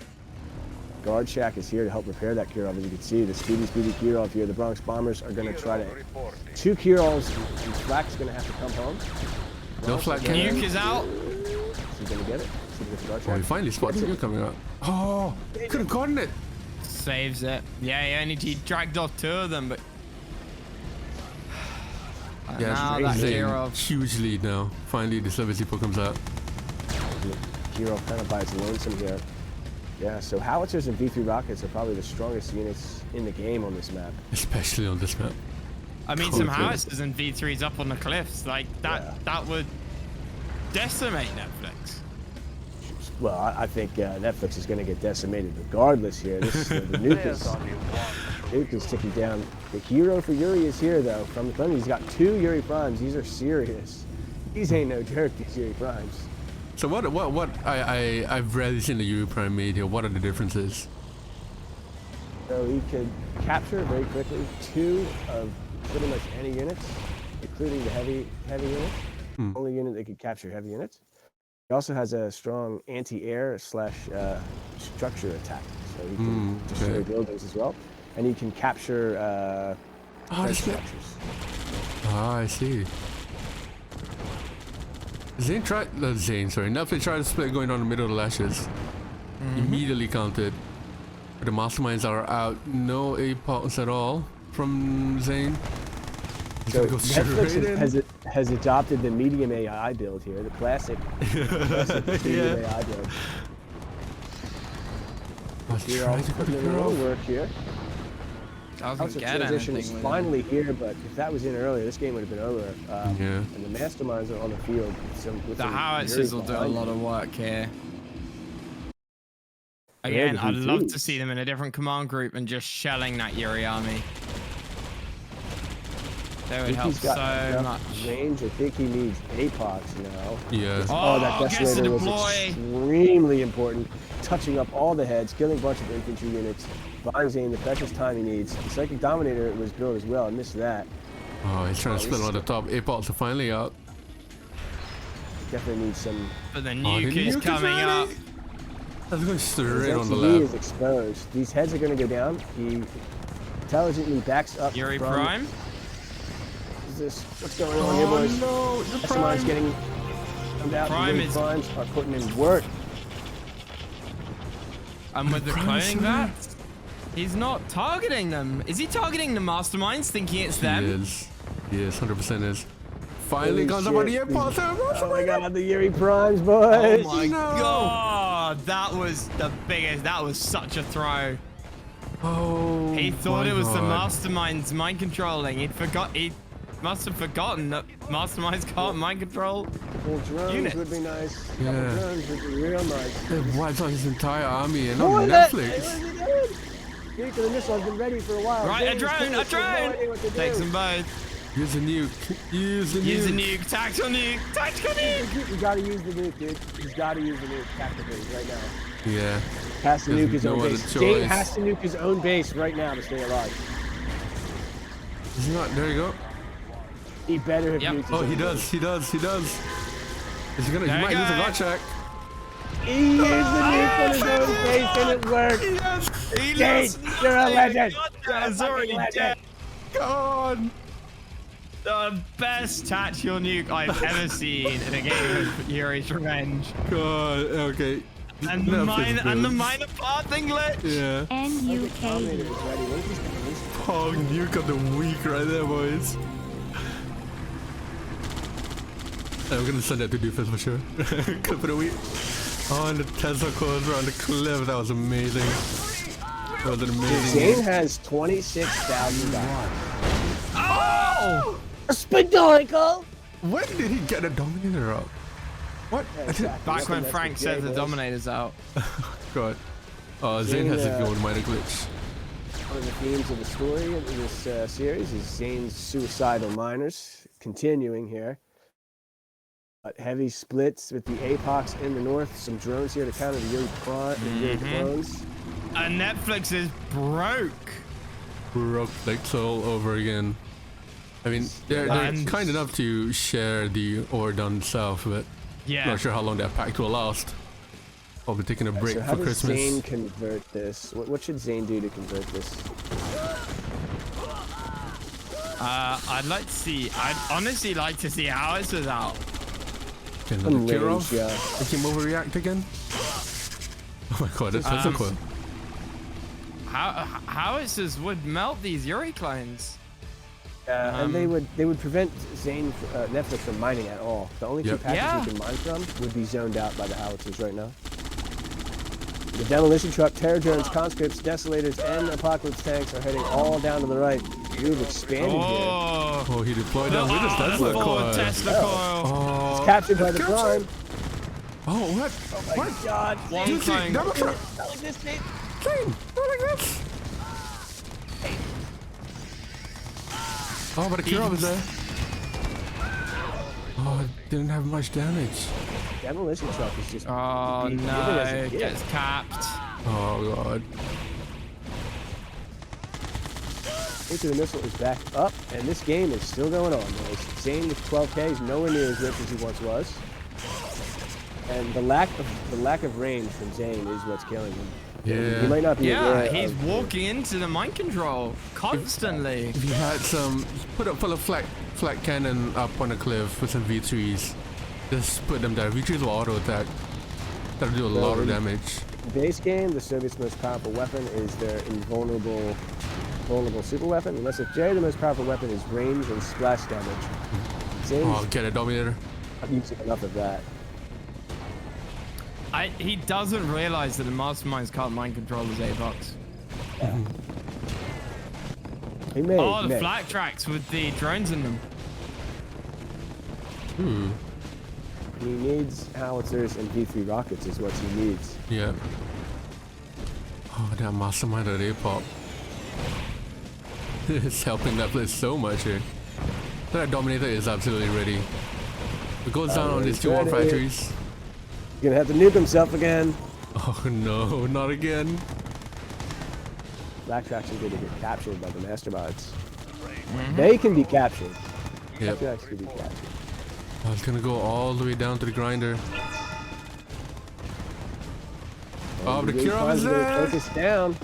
Guard Shack is here to help repair that Kirov. As you can see, the speedy Kirov here. The Bronx Bombers are going to try to... 2 Kirovs, and Flak's going to have to come home. No flag Nuke cannon. is out. Is he going to get it? Is he going to get the Guard Oh, he Shack? finally spotted you coming out. Oh, could have gotten it. Saves it. Yeah, he dragged off 2 of them, but... Yeah, now that Zayn, Kirov. huge lead now. Finally, the Service Depot comes out. Kirov kind of by its lonesome here. Yeah, so howitzers and V3 rockets are probably the strongest units in the game on this map. Especially on this map. I mean, Cool some thing. howitzers and V3s up on the cliffs. Like, that Yeah. that would decimate Netflix. Well, I think Netflix is going to get decimated regardless here. This, the nuke is ticking down. The hero for Yuri is here, though. From the Thunder, he's got 2 Yuri Primes. These are serious. These ain't no joke, these Yuri Primes. So what I've rarely seen the Yuri Prime made here. What are the differences? So he could capture very quickly 2 of pretty much any units, including the heavy units. Only unit that could capture heavy units. He also has a strong anti-air / structure attack, so he can destroy okay. buildings as well, and he can capture defense structures. Ah, I see. Netflix tried to split going down the middle of the lashes. Immediately counted. But the masterminds are out. No APOCs at all from ZAIN. He's So gonna go straight in. Netflix has adopted the medium AI build here, the classic medium AI build. Let's Here, try I'll to put in a clear little off. work here. I was House gonna of get Transition anything is with finally here, but if that was in earlier, this game would have been over. Yeah. And the masterminds are on the field. With the some howitzers will Yuris do a behind lot them. of work here. Yeah, Again, the I'd love to V3s. see them in a different command group and just shelling that Yuri army. They would I think help he's got so enough much. range. I think he needs APOCs now. Yeah. Oh, that gets to Desolator was deploy. extremely important. Touching up all the heads, killing a bunch of infantry units, buying ZAIN the precious time he needs. The Psychic Dominator was built as well. I missed that. Oh, he's trying to split on the top. APOCs are finally out. Definitely needs some. But the Oh, the nuke is nuke is coming ready. up. That's going His straight on the MCV left. is exposed. These heads are going to go down. He intelligently backs up. Yuri from- Prime. What is this? What's going on here, boys? no, the SMI's getting out. Prime The Yuri is- Primes are putting in work. And with the cloning bats, he's not targeting them. Is he targeting the masterminds, thinking it's them? He is. Yes, 100% is. Finally Holy got somebody shit. in Potter. Oh my god, the Yuri Primes, boys! Oh my No. god, that was the biggest. That was such a throw. Oh, He thought my it was the God. masterminds mind controlling. He must have forgotten that masterminds can't mind control. Well, drones Units. would be nice. Yeah. Drones would be real nice. They wiped out his entire army and What on is that? Netflix. What is he doing? Nuclear missile has been ready for a while. Right, a Zane's drone, team a has no idea drone. what to Takes do. them both. Use the nuke. Use the Use a nuke. nuke. Tactical nuke. Tactical nuke. You gotta use the nuke, dude. He's gotta use the nuke tactically right now. Yeah. Has to There's nuke his no own other base. choice. Zayn has to nuke his own base right now to stay alive. He's not. There you go. He better have Yep. nuked his Oh, own he base. does. He does. He does. Is he gonna? There He we might lose a go. god check. He used the nuke on his own base and it worked. Yes. He Jade, lost you're a nothing. legend. God, You're a it's already fucking dead. God. The best tactical nuke I've ever seen in a game of Yuri's Revenge. God. Okay. And the, Netflix builds. minor pathing glitch. Yeah. NUK. Pog nuke of the week right there, boys. I'm gonna send that to Doofus for sure. Clip of the week. Oh, and the Tesla coils around the cliff. That was amazing. That was an amazing Zane game. has $26,000. Oh! Spindolical! When did he get a Dominator up? What? Back when Frank said the Dominator's out. God. Oh, Zane has his own minor glitch. One of the themes of the story of this series is Zane's suicidal miners. Continuing here. But heavy splits with the Apox in the north. Some drones here to counter the Yuri clones. And Netflix is broke. Broke like all over again. I mean, they're And- kind enough to share the ore down south, but Yeah. not sure how long that pact will last. I'll be taking a break So how for does Christmas. Zane convert this? What should Zane do to convert this? I'd like to see. I'd honestly like to see how this is out. Okay, another Range, Kirov. yeah. Make him overreact again. Oh my god, that's a coil. How it would melt these Yuri clones. And they would prevent Zane Netflix from mining at all. The only two Yep. patches Yeah. he can mine from would be zoned out by the howitzers right now. The demolition truck, terror drones, conscripts, desolators, and apocalypse tanks are heading all down to the right. We've expanded here. Oh, Oh, he deployed them with his the Tesla forward coil. Tesla coil. Oh, It's captured by the captured. prime. Oh, what? Oh my god. One Dude, clone. double kill. Not like this, Zane. Zane, not like this. Oh, but the Kirov is there. Oh, it didn't have much damage. Demolition truck is just. Oh being given no, as a it gift. gets capped. Oh god. Nuclear missile is back up, and this game is still going on, boys. Zane with 12K is nowhere near as rich as he once was, and the lack of range from Zane is what's killing him. Yeah. He might not be. Yeah, aware he's of- walking into the mind control constantly. If you had some, put a flat cannon up on a cliff with some V3s, just put them there. V3s will auto attack. That'll do a lot of damage. Base game, the Soviets' most powerful weapon is their invulnerable super weapon. In SFJ, the most powerful weapon is range and splash damage. Zane's Oh, get a Dominator. not using enough of that. He doesn't realize that the masterminds can't mind control his Apox. He may. Oh, the may. flak tracks with the drones in them. He needs howitzers and V3 rockets is what he needs. Yeah. Oh, that mastermind of Apop. It's helping that place so much here. That Dominator is absolutely ready. It goes down on these two war ready. factories. He's gonna have to nuke himself again. Oh no, not again. Black's actually going to get captured by the masterminds. They can be captured. Yep. Black's can be captured. I was gonna go all the way down to the grinder. Oh, the Kirov is there! Focus down.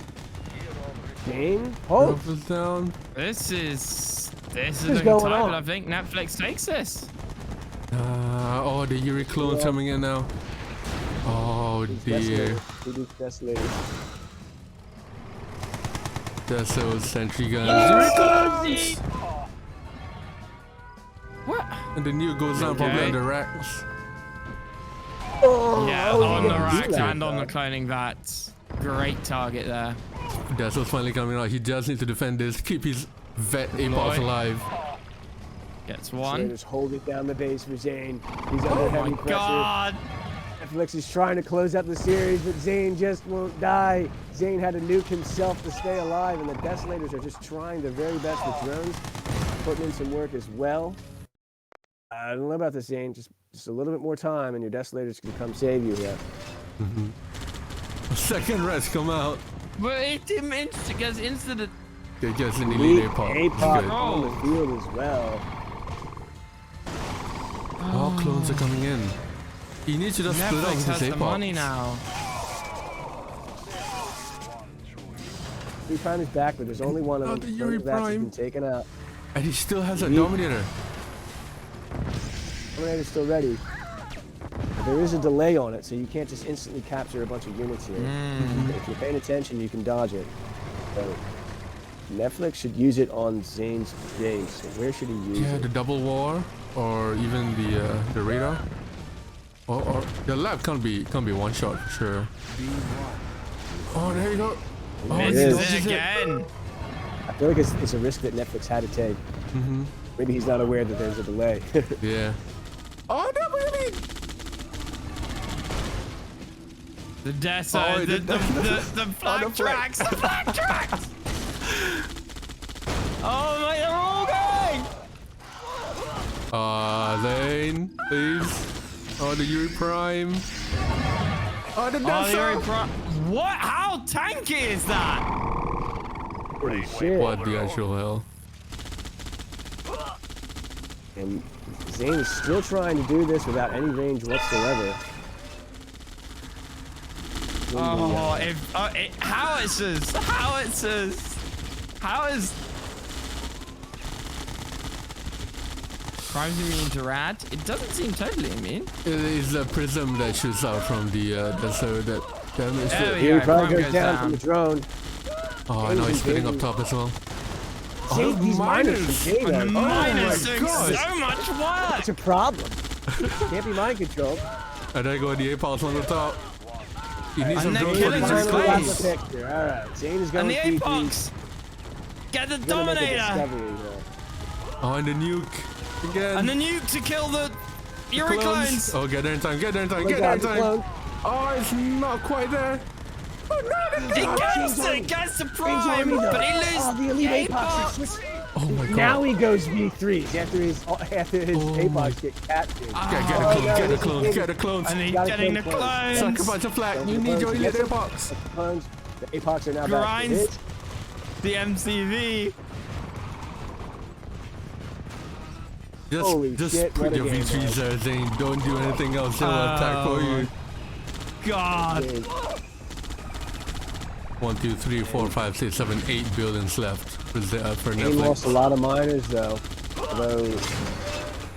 Zane, hold. Kirov is down. This is is looking going tight, on? but I think Netflix takes this. Oh, the Yuri clone's Yeah. coming in now. Oh dear. Desolators. That's those sentry guns. What? And the new goes down probably Okay. on the racks. Oh, Yeah, how on you the gonna do racks that? and on the cloning vats. Great target there. That's what's finally coming out. He just needs to defend this, keep his vet Apox Boy. alive. Gets So one. just hold it down the base for Zane. He's under Oh heavy my pressure. god! Netflix is trying to close out the series, but Zane just won't die. Zane had to nuke himself to stay alive, and the Desolators are just trying their very best with drones, putting in some work as well. I don't know about this, Zane. Just a little bit more time, and your Desolators can come save you here. Second rest come out. But it gets into the. It gets an elite Elite Apox. APOC Good. on the field as well. All clones are coming in. He needs to just split up Netflix his has the APOC. money now. Three Prime is back, but there's only one of Oh, them. the Yuri That's Prime. been taken out. And he still has a He- Dominator. Dominator's still ready. But there is a delay on it, so you can't just instantly capture a bunch of units here. If you're paying attention, you can dodge it. So Netflix should use it on Zane's base. So where should he use Yeah, it? the double war, or even the radar. Or the lab can't be one shot for sure. Oh, there you go. Oh, It he is. dodges Misses it it. again. I feel like it's a risk that Netflix had to take. Maybe he's not aware that there's a delay. Yeah. Oh no, baby! The death Oh, zone, the- the flag the flag. tracks, the flag tracks. Oh my, they're all going. ZAIN, please. Oh, the Yuri Prime. Oh, the Oh, Death the Yuri Zone. Pro- What? How tanky is that? Holy shit. What the actual hell? And Zayn is still trying to do this without any range whatsoever. Oh, howitzers, how is Prime's immune to rat? It doesn't seem totally immune. It is a prism that shoots out from the so that damage. Oh, yeah. Here he probably Prime goes goes down down. from the drone. Oh, I know he's spinning up top as well. Zayn, these miners from J And the though. miners doing God. so much work. It's a problem. Can't be mind controlled. And there go the APOCs on the top. He needs some And they're drones killing for his these Finally got the face. picture. All right, Zayn is going And the P3. Apox. Get the He's gonna make a Dominator. discovery here. Oh, and the nuke again. And the nuke to kill the Yuri clones. Oh, get there in time, get there in time, Look get there out, in the time. clone. Oh, it's not quite there. Oh, no, He the gets the Zane's Prime, army, though. but he loses Oh, the elite the Apox Apox. are switching. Oh my god. Now he goes V3s after his Oh Apox get captured. Get a Oh, clone, no, get a this is clone, big. get a clone. And he's Gotta getting the kill clones. Suck a clones. bunch of flat. Don't You the need your clones elite get them. APOCs. The clones, the Apox are now back to Grinds hit. the MCV. Holy Just shit, put what a your game, V3s there, Zane. Don't do anything else. They'll attack for you. God. Zayn. 1, 2, 3, 4, 5, 6, 7, 8 buildings left for He lost a Netflix. lot of miners though. Although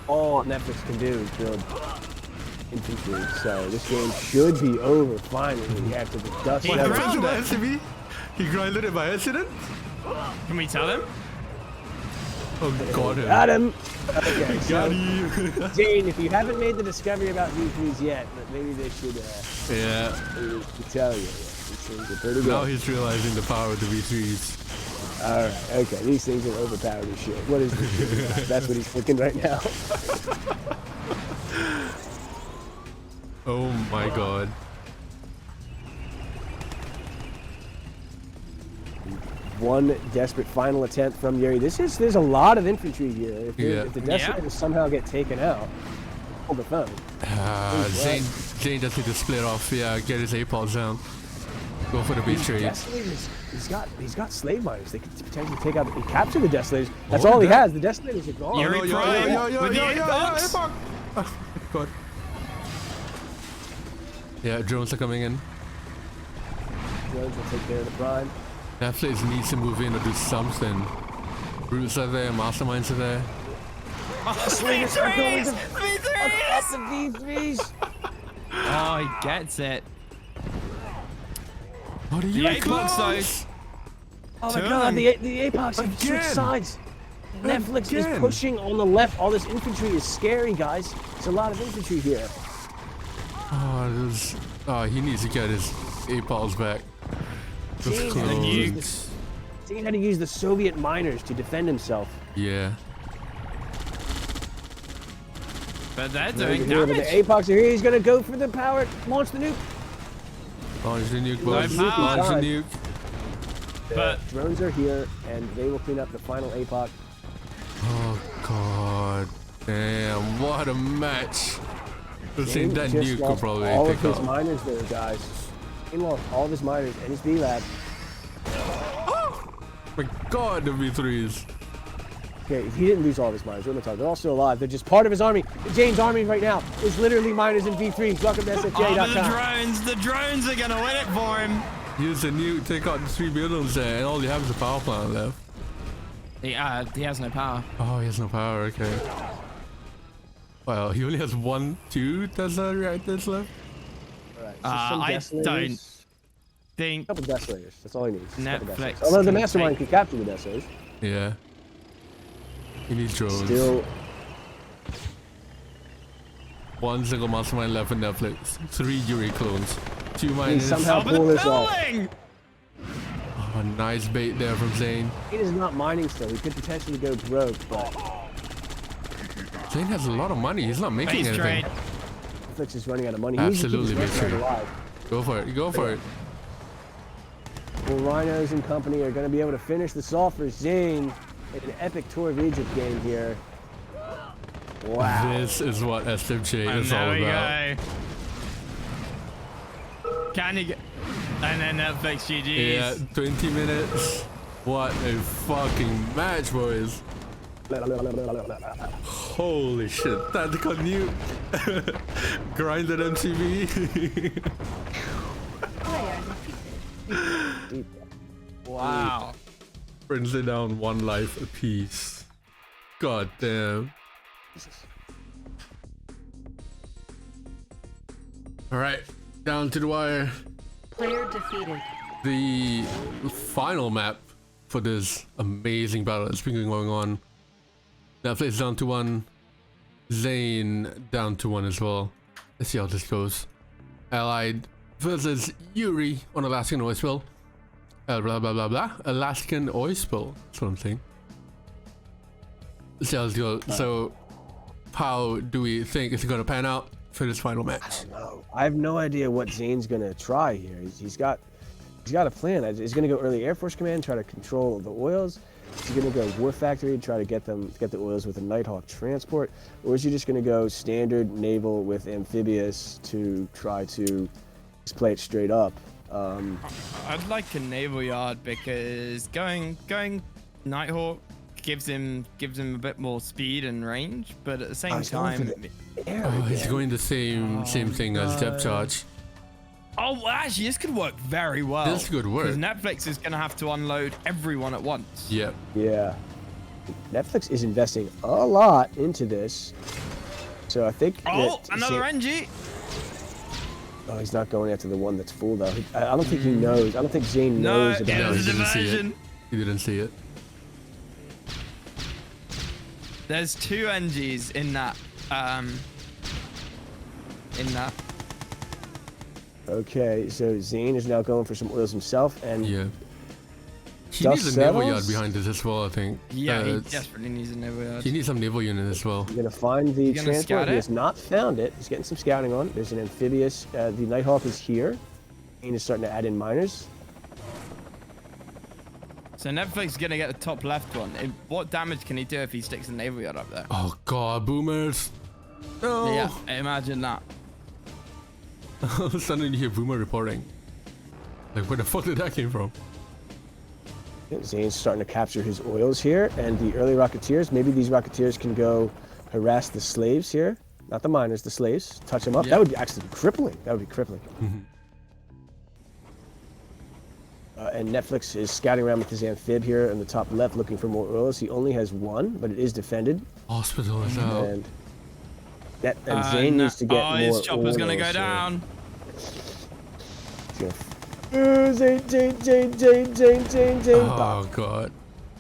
all Netflix can do is build infantry. So this game should be over finally after the dust He settles. ground by it. accident? He grinded it by accident? Can we tell him? Oh, got him. Got him! Okay, so Got you. Zayn, if you haven't made the discovery about V3s yet, but maybe they should Yeah. maybe they should tell you. These things are pretty Now good. he's realizing the power of the V3s. Alright, okay, these things are overpowered as shit. What is this? That's what he's thinking right now. Oh my god. One desperate final attempt from Yuri. There's a lot of infantry here. If, Yeah. if the Destrigators somehow get taken out, hold the phone. Zane just need to split off. Yeah, get his APOCs down. Go for the beach trade. Desolators, he's got slave miners. They could potentially take out, capture the Desolators. That's Oh, all he that- has. The Desolators are gone. Yuri Yo, Prime yo, yo, with the yo, yo, Apox. APOC. Oh, god. Yeah, drones are coming in. Drones will take care of the Prime. Netflix needs to move in or do something. Brutes are there, masterminds are there. Desolators are going to V3s! the V3s. Oh, he gets it. Oh, the The Yuri Apox clones. Oh Two my of god, them. the Apox have switched Again. sides. Netflix Again. is pushing on the left. All this infantry is scary, guys. It's a lot of infantry here. Oh, he needs to get his APOCs back. Those Zayn clones. had to use the Soviet miners to defend himself. Yeah. But they're Over doing here, but the damage. Apox are here. He's gonna go for the power. Launch the nuke. Launch the nuke, No boys. power. Launch the nuke. But Drones are here, and they will clean up the final Apoc. Oh, god. Damn, what a match. Let's see, Zayn that just nuke could lost probably all of pick his up. miners there, guys. He lost all of his miners and his B lab. My god, the V3s. Okay, he didn't lose all of his miners. What am I talking? They're all still alive. They're just part of his army. Zane's army right now is literally miners in V3. Welcome to SFJ.com. The drones are gonna win it for him. Use the nuke, take out the 3 buildings there, and all you have is a power plant left. He has no power. Oh, he has no power, okay. Well, he only has 2 Tesla reactors left. Alright, so some I don't desolators. think A couple desolators. That's all he needs. Just a couple Netflix desolators. Although the can mastermind take- can capture the desolators. Yeah. He needs drones. Still, 1 single mastermind left in Netflix. 3 Yuri clones. 2 he miners. somehow Top of the pull this off. building! Oh, nice bait there from ZAIN. He is not mining still. He could potentially go broke, but ZAIN has a lot of money. He's not making Base anything. trade. Netflix is running out of money. Absolutely, He needs to keep his Mr. alive. Go for it. Go for it. Well, Rhinos and company are going to be able to finish this off for ZAIN in an epic Tour of Egypt game here. Wow. This is what SFJ And is all there we about. go. Can you get... And then Netflix GG's. Yeah, 20 minutes. What a fucking match, boys. Holy shit. Tactical nuke. Grinded MTV. Player defeated. Wow. Brings it down 1 life apiece. God damn. Alright, down to the wire. Player defeated. The final map for this amazing battle that's been going on. Netflix down to 1. ZAIN down to 1 as well. Let's see how this goes. Allied versus Yuri on Alaskan oil spill. Blah blah blah blah. Alaskan oil spill. That's what I'm saying. Let's see how this goes. So, how do we think it's gonna pan out for this final match? I have no idea what Zane's going to try here. He's got a plan. He's going to go early Air Force Command, try to control the oils. Is he going to go War Factory, try to get the oils with a Nighthawk transport, or is he just going to go standard naval with amphibious to try to just play it straight up? I'd like a naval yard because going Nighthawk gives him a bit more speed and range, but at the same he's going time. for the air Oh, he's again. going the same thing as depth charge. Oh, well, actually, this could work very well. This could work. Because Netflix is going to have to unload everyone at once. Yep. Yeah. Netflix is investing a lot into this. So I think Oh, that another Zane- NG. Oh, he's not going after the one that's full though. I don't think he knows. I don't think Zane No, knows about yeah, No, it. he didn't see it. diversion. He didn't see it. There's 2 NGs in that. Okay, so Zane is now going for some oils himself, and Yeah. He Dust needs a naval yard settles? behind this as well, I think. Yeah, he It's- desperately needs a naval yard. he needs some naval unit as well. he's gonna find the gonna transport. scout He it? has not found it. He's getting some scouting on. There's an amphibious. The Nighthawk is here. Zane is starting to add in miners. So Netflix is going to get the top left one. What damage can he do if he sticks a naval yard up there? Oh god, boomers! No! Yeah, imagine that. Suddenly you hear boomer reporting. Like, where the fuck did that came from? Zane's starting to capture his oils here, and the early Rocketeers. Maybe these Rocketeers can go harass the slaves here. Not the miners, the slaves. Touch them up. Yeah. That would be actually crippling. That would be crippling. And Netflix is scouting around with his amphib here in the top left, looking for more oils. He only has 1, but it is defended. Hospital is out. And Zayn needs to get more his chopper's going to oils go here. down. Zayn. Oh god.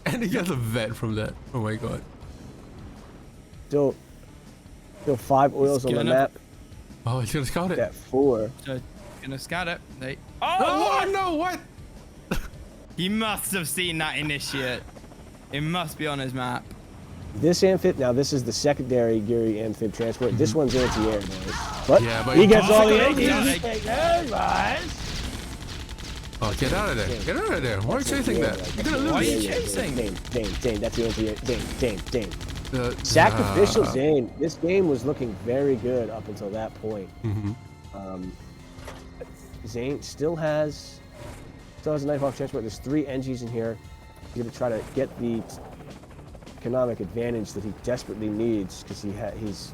And he gets a vet from that. Oh my god. Still 5 oils on the gonna- map. Oh, he's gonna scout it. At 4. So, going to scout it. Oh no, what? He must have seen that initiate. It must be on his map. This amphib, now this is the secondary Yuri amphib transport. This one's anti-air, boys. But, Yeah, but he gets all the Oh, engines. yeah. Oh, get out of there. Get out of there. Why are you chasing that? You're gonna lose. Why are you chasing? Zayn, that's the anti-air. Zayn. Uh, Sacrificial uh, Zayn. This game was looking very good up until that point. Zayn still has a Nighthawk transport. There's 3 NGs in here. He's gonna try to get the economic advantage that he desperately needs because he's.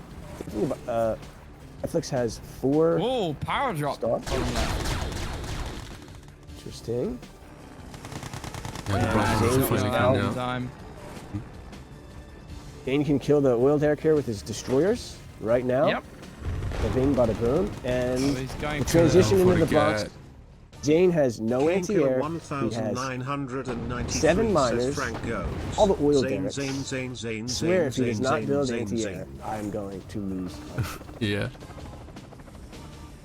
Netflix has 4. Oh, power drop. Stars. Interesting. Yeah, the Bronx is Zayn finally is coming out. out. Time. Zayn can kill the oil derrick here with his destroyers right now. Yep. Bada bing, bada boom, and Oh, he's going the for transition the- into the forget. Bronx. Zayn has no Kill anti-air. He has 1993, seven says miners, Frank goes. all the oil Zayn, derricks. Zayn, Zayn, Zayn, I swear, if he does Zayn, not Zayn, build Zayn, anti-air, Zayn. I'm going to lose. Yeah.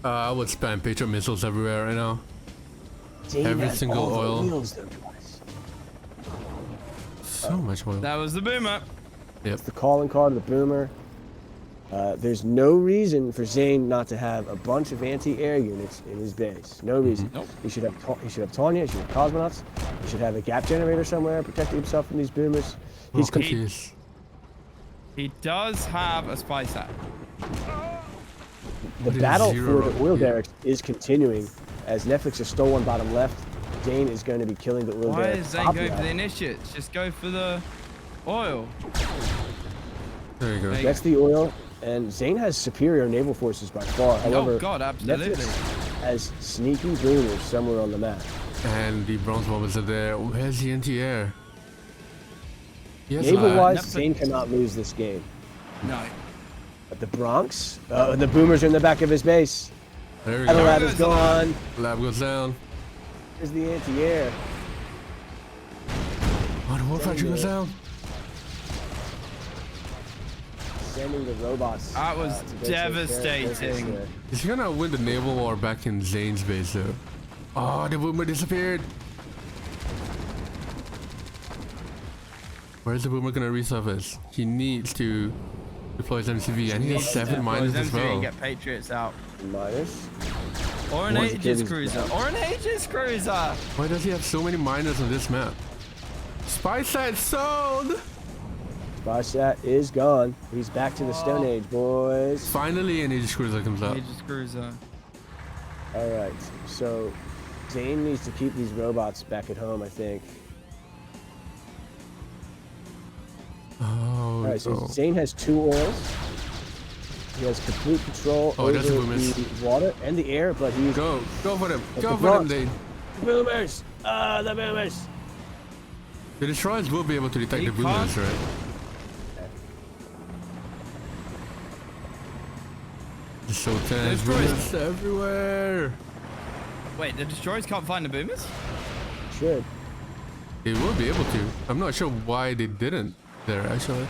I would spam Patriot missiles everywhere right now. Zayn Every has single all the oil. oils, though, guys. So much oil. That was the boomer. Yep. The calling card of the boomer. There's no reason for Zayn not to have a bunch of anti-air units in his base. No reason. Nope. He should have Tanya. He should have cosmonauts. He should have a gap generator somewhere protecting himself from these boomers. He's Oh, jeez. He does have a spy set. The What is battle zero for the up oil here? derricks is continuing as Netflix has stolen bottom left. Zayn is going to be killing the oil Why derrick. is Zayn top going for left. the initiates? Just go for the oil. There you go. There you That's the oil, and Zayn has superior naval forces by far. However, Oh God, absolutely. Netflix has sneaky boomers somewhere on the map. And the bronze bombers are there. Where's the anti-air? Yes, Naval-wise, Netflix- Zayn cannot lose this game. No. But the Bronx, the boomers are in the back of his base. there we Battle go. lab is gone. Lab goes down. Here's the anti-air. Oh, the war factory goes down. Sending the robots. That was to go take care of devastating. business here. Is he gonna win the naval war back in Zayn's base though? Oh, the boomer disappeared. Where's the boomer gonna resurface? He needs to deploy his MCV, and he has 7 miners as well. Get Patriots out. Minus. Or an One's Aegis Achilles cruiser. down. Or an Aegis cruiser. Why does he have so many miners on this map? Spy site sold! Spysat is gone. He's back to the Stone Age, boys. Finally, an Aegis cruiser comes up. Aegis cruiser. All right, so Zayn needs to keep these robots back at home, I think. Oh, All right, so no. Zayn has 2 oils. He has complete control Oh, over that's a boomers. the water and the air, but he's Go for them. But Go the for them, Bronx- Zayn. boomers. The boomers. The destroyers will be able to detect He the boomers, can't- right? It's so tense. Destroyers- Boomers everywhere. Wait, the destroyers can't find the boomers? Should. They will be able to. I'm not sure why they didn't there, actually.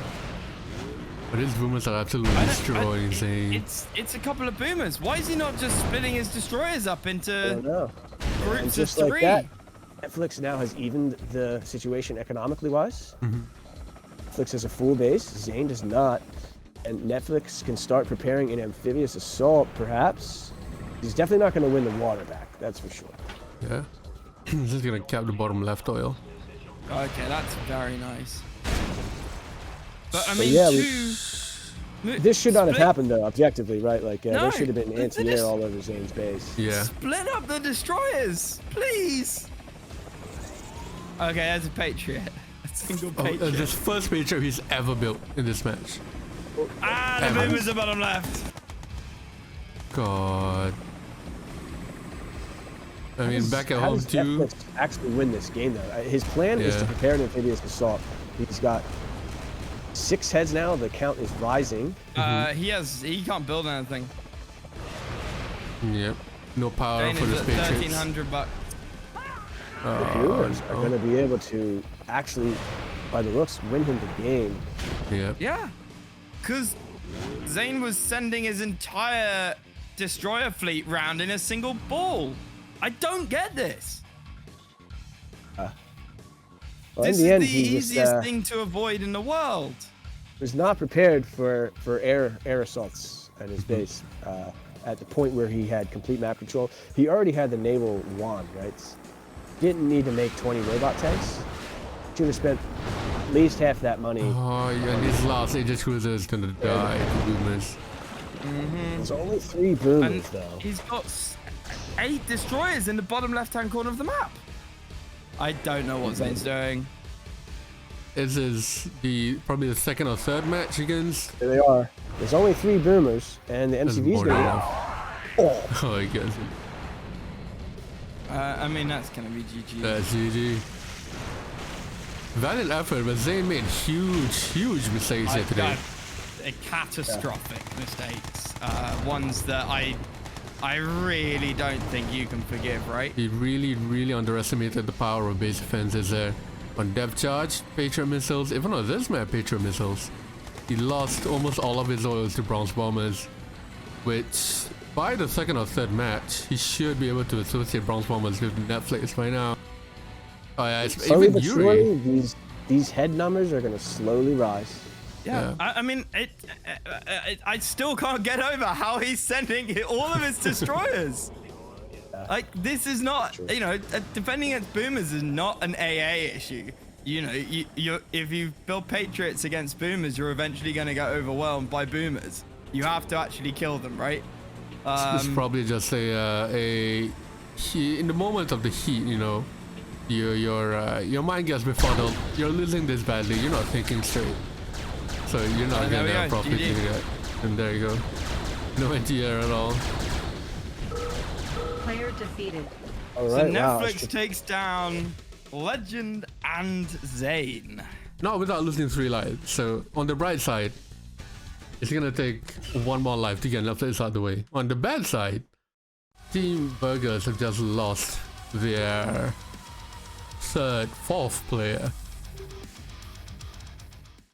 But these boomers are absolutely destroying Zayn. It's a couple of boomers. Why is he not just splitting his destroyers up I don't into know. And groups of just like 3? that, Netflix now has evened the situation economically wise. Netflix has a full base. Zayn does not. And Netflix can start preparing an amphibious assault, perhaps. He's definitely not going to win the water back. That's for sure. Yeah. This is gonna cap the bottom left oil. Okay, that's very nice. But I But mean, yeah, This should not have split- happened, though, objectively, right? Like, No, there should have been the anti-air dis- all over Zayn's base. Yeah. Split up the destroyers, please. Okay, there's a Patriot. A single Oh, Patriot. this first Patriot he's ever built in this match. The boomers are bottom left. God. I mean, back at How home does too. Netflix actually win this game, though? His plan is to Yeah. prepare an amphibious assault. He's got 6 heads now. The count is rising. He can't build anything. Yep. No power Zayn for is this at Patriots. $1,300. The Boomers are going to be able to actually, by the looks, win him the game. Yep. Yeah, because Zayn was sending his entire destroyer fleet round in a single ball. I don't get this. Well, This in the end, is the he just easiest thing to avoid in the world. was not prepared for air assaults at his base. At the point where he had complete map control, he already had the naval wand, right? Didn't need to make 20 robot tanks. Should have spent at least half that money. Oh, yeah, and his last Aegis cruiser is gonna die to boomers. There's only 3 boomers, And though. he's got 8 destroyers in the bottom left-hand corner of the map. I don't know what Zayn's doing. Is his probably the second or third match against? There they are. There's only 3 boomers, and the MCV's more gonna than go. enough. Oh, I guess. I mean, that's gonna be GG. That's GG. Valiant effort, but ZAIN made huge mistakes here today. Catastrophic mistakes. Ones that I really don't think you can forgive, right? He really underestimated the power of base defenses there. On depth charge, Patriot missiles, even on this map, Patriot missiles. He lost almost all of his oil to bronze bombers, which by the second or third match, he should be able to associate bronze bombers with Netflix by now. Oh yeah, Slowly even but Yuri. surely, these head numbers are gonna slowly rise. Yeah. I mean, I still can't get over how he's sending all of his destroyers. Like, this is not, you know, defending against boomers is not an AA issue. You know, if you build Patriots against boomers, you're eventually going to get overwhelmed by boomers. You have to actually kill them, right? It's probably just in the moment of the heat, you know, your mind gets befuddled. You're losing this badly. You're not thinking straight, so you're not gonna properly do that. And there you go. No anti-air at all. Player defeated. All So right, Netflix takes down Legend and ZAIN. Not without losing 3 lives. So on the bright side, it's gonna take 1 more life to get Netflix out of the way. On the bad side, Team Burgers have just lost their 4th player.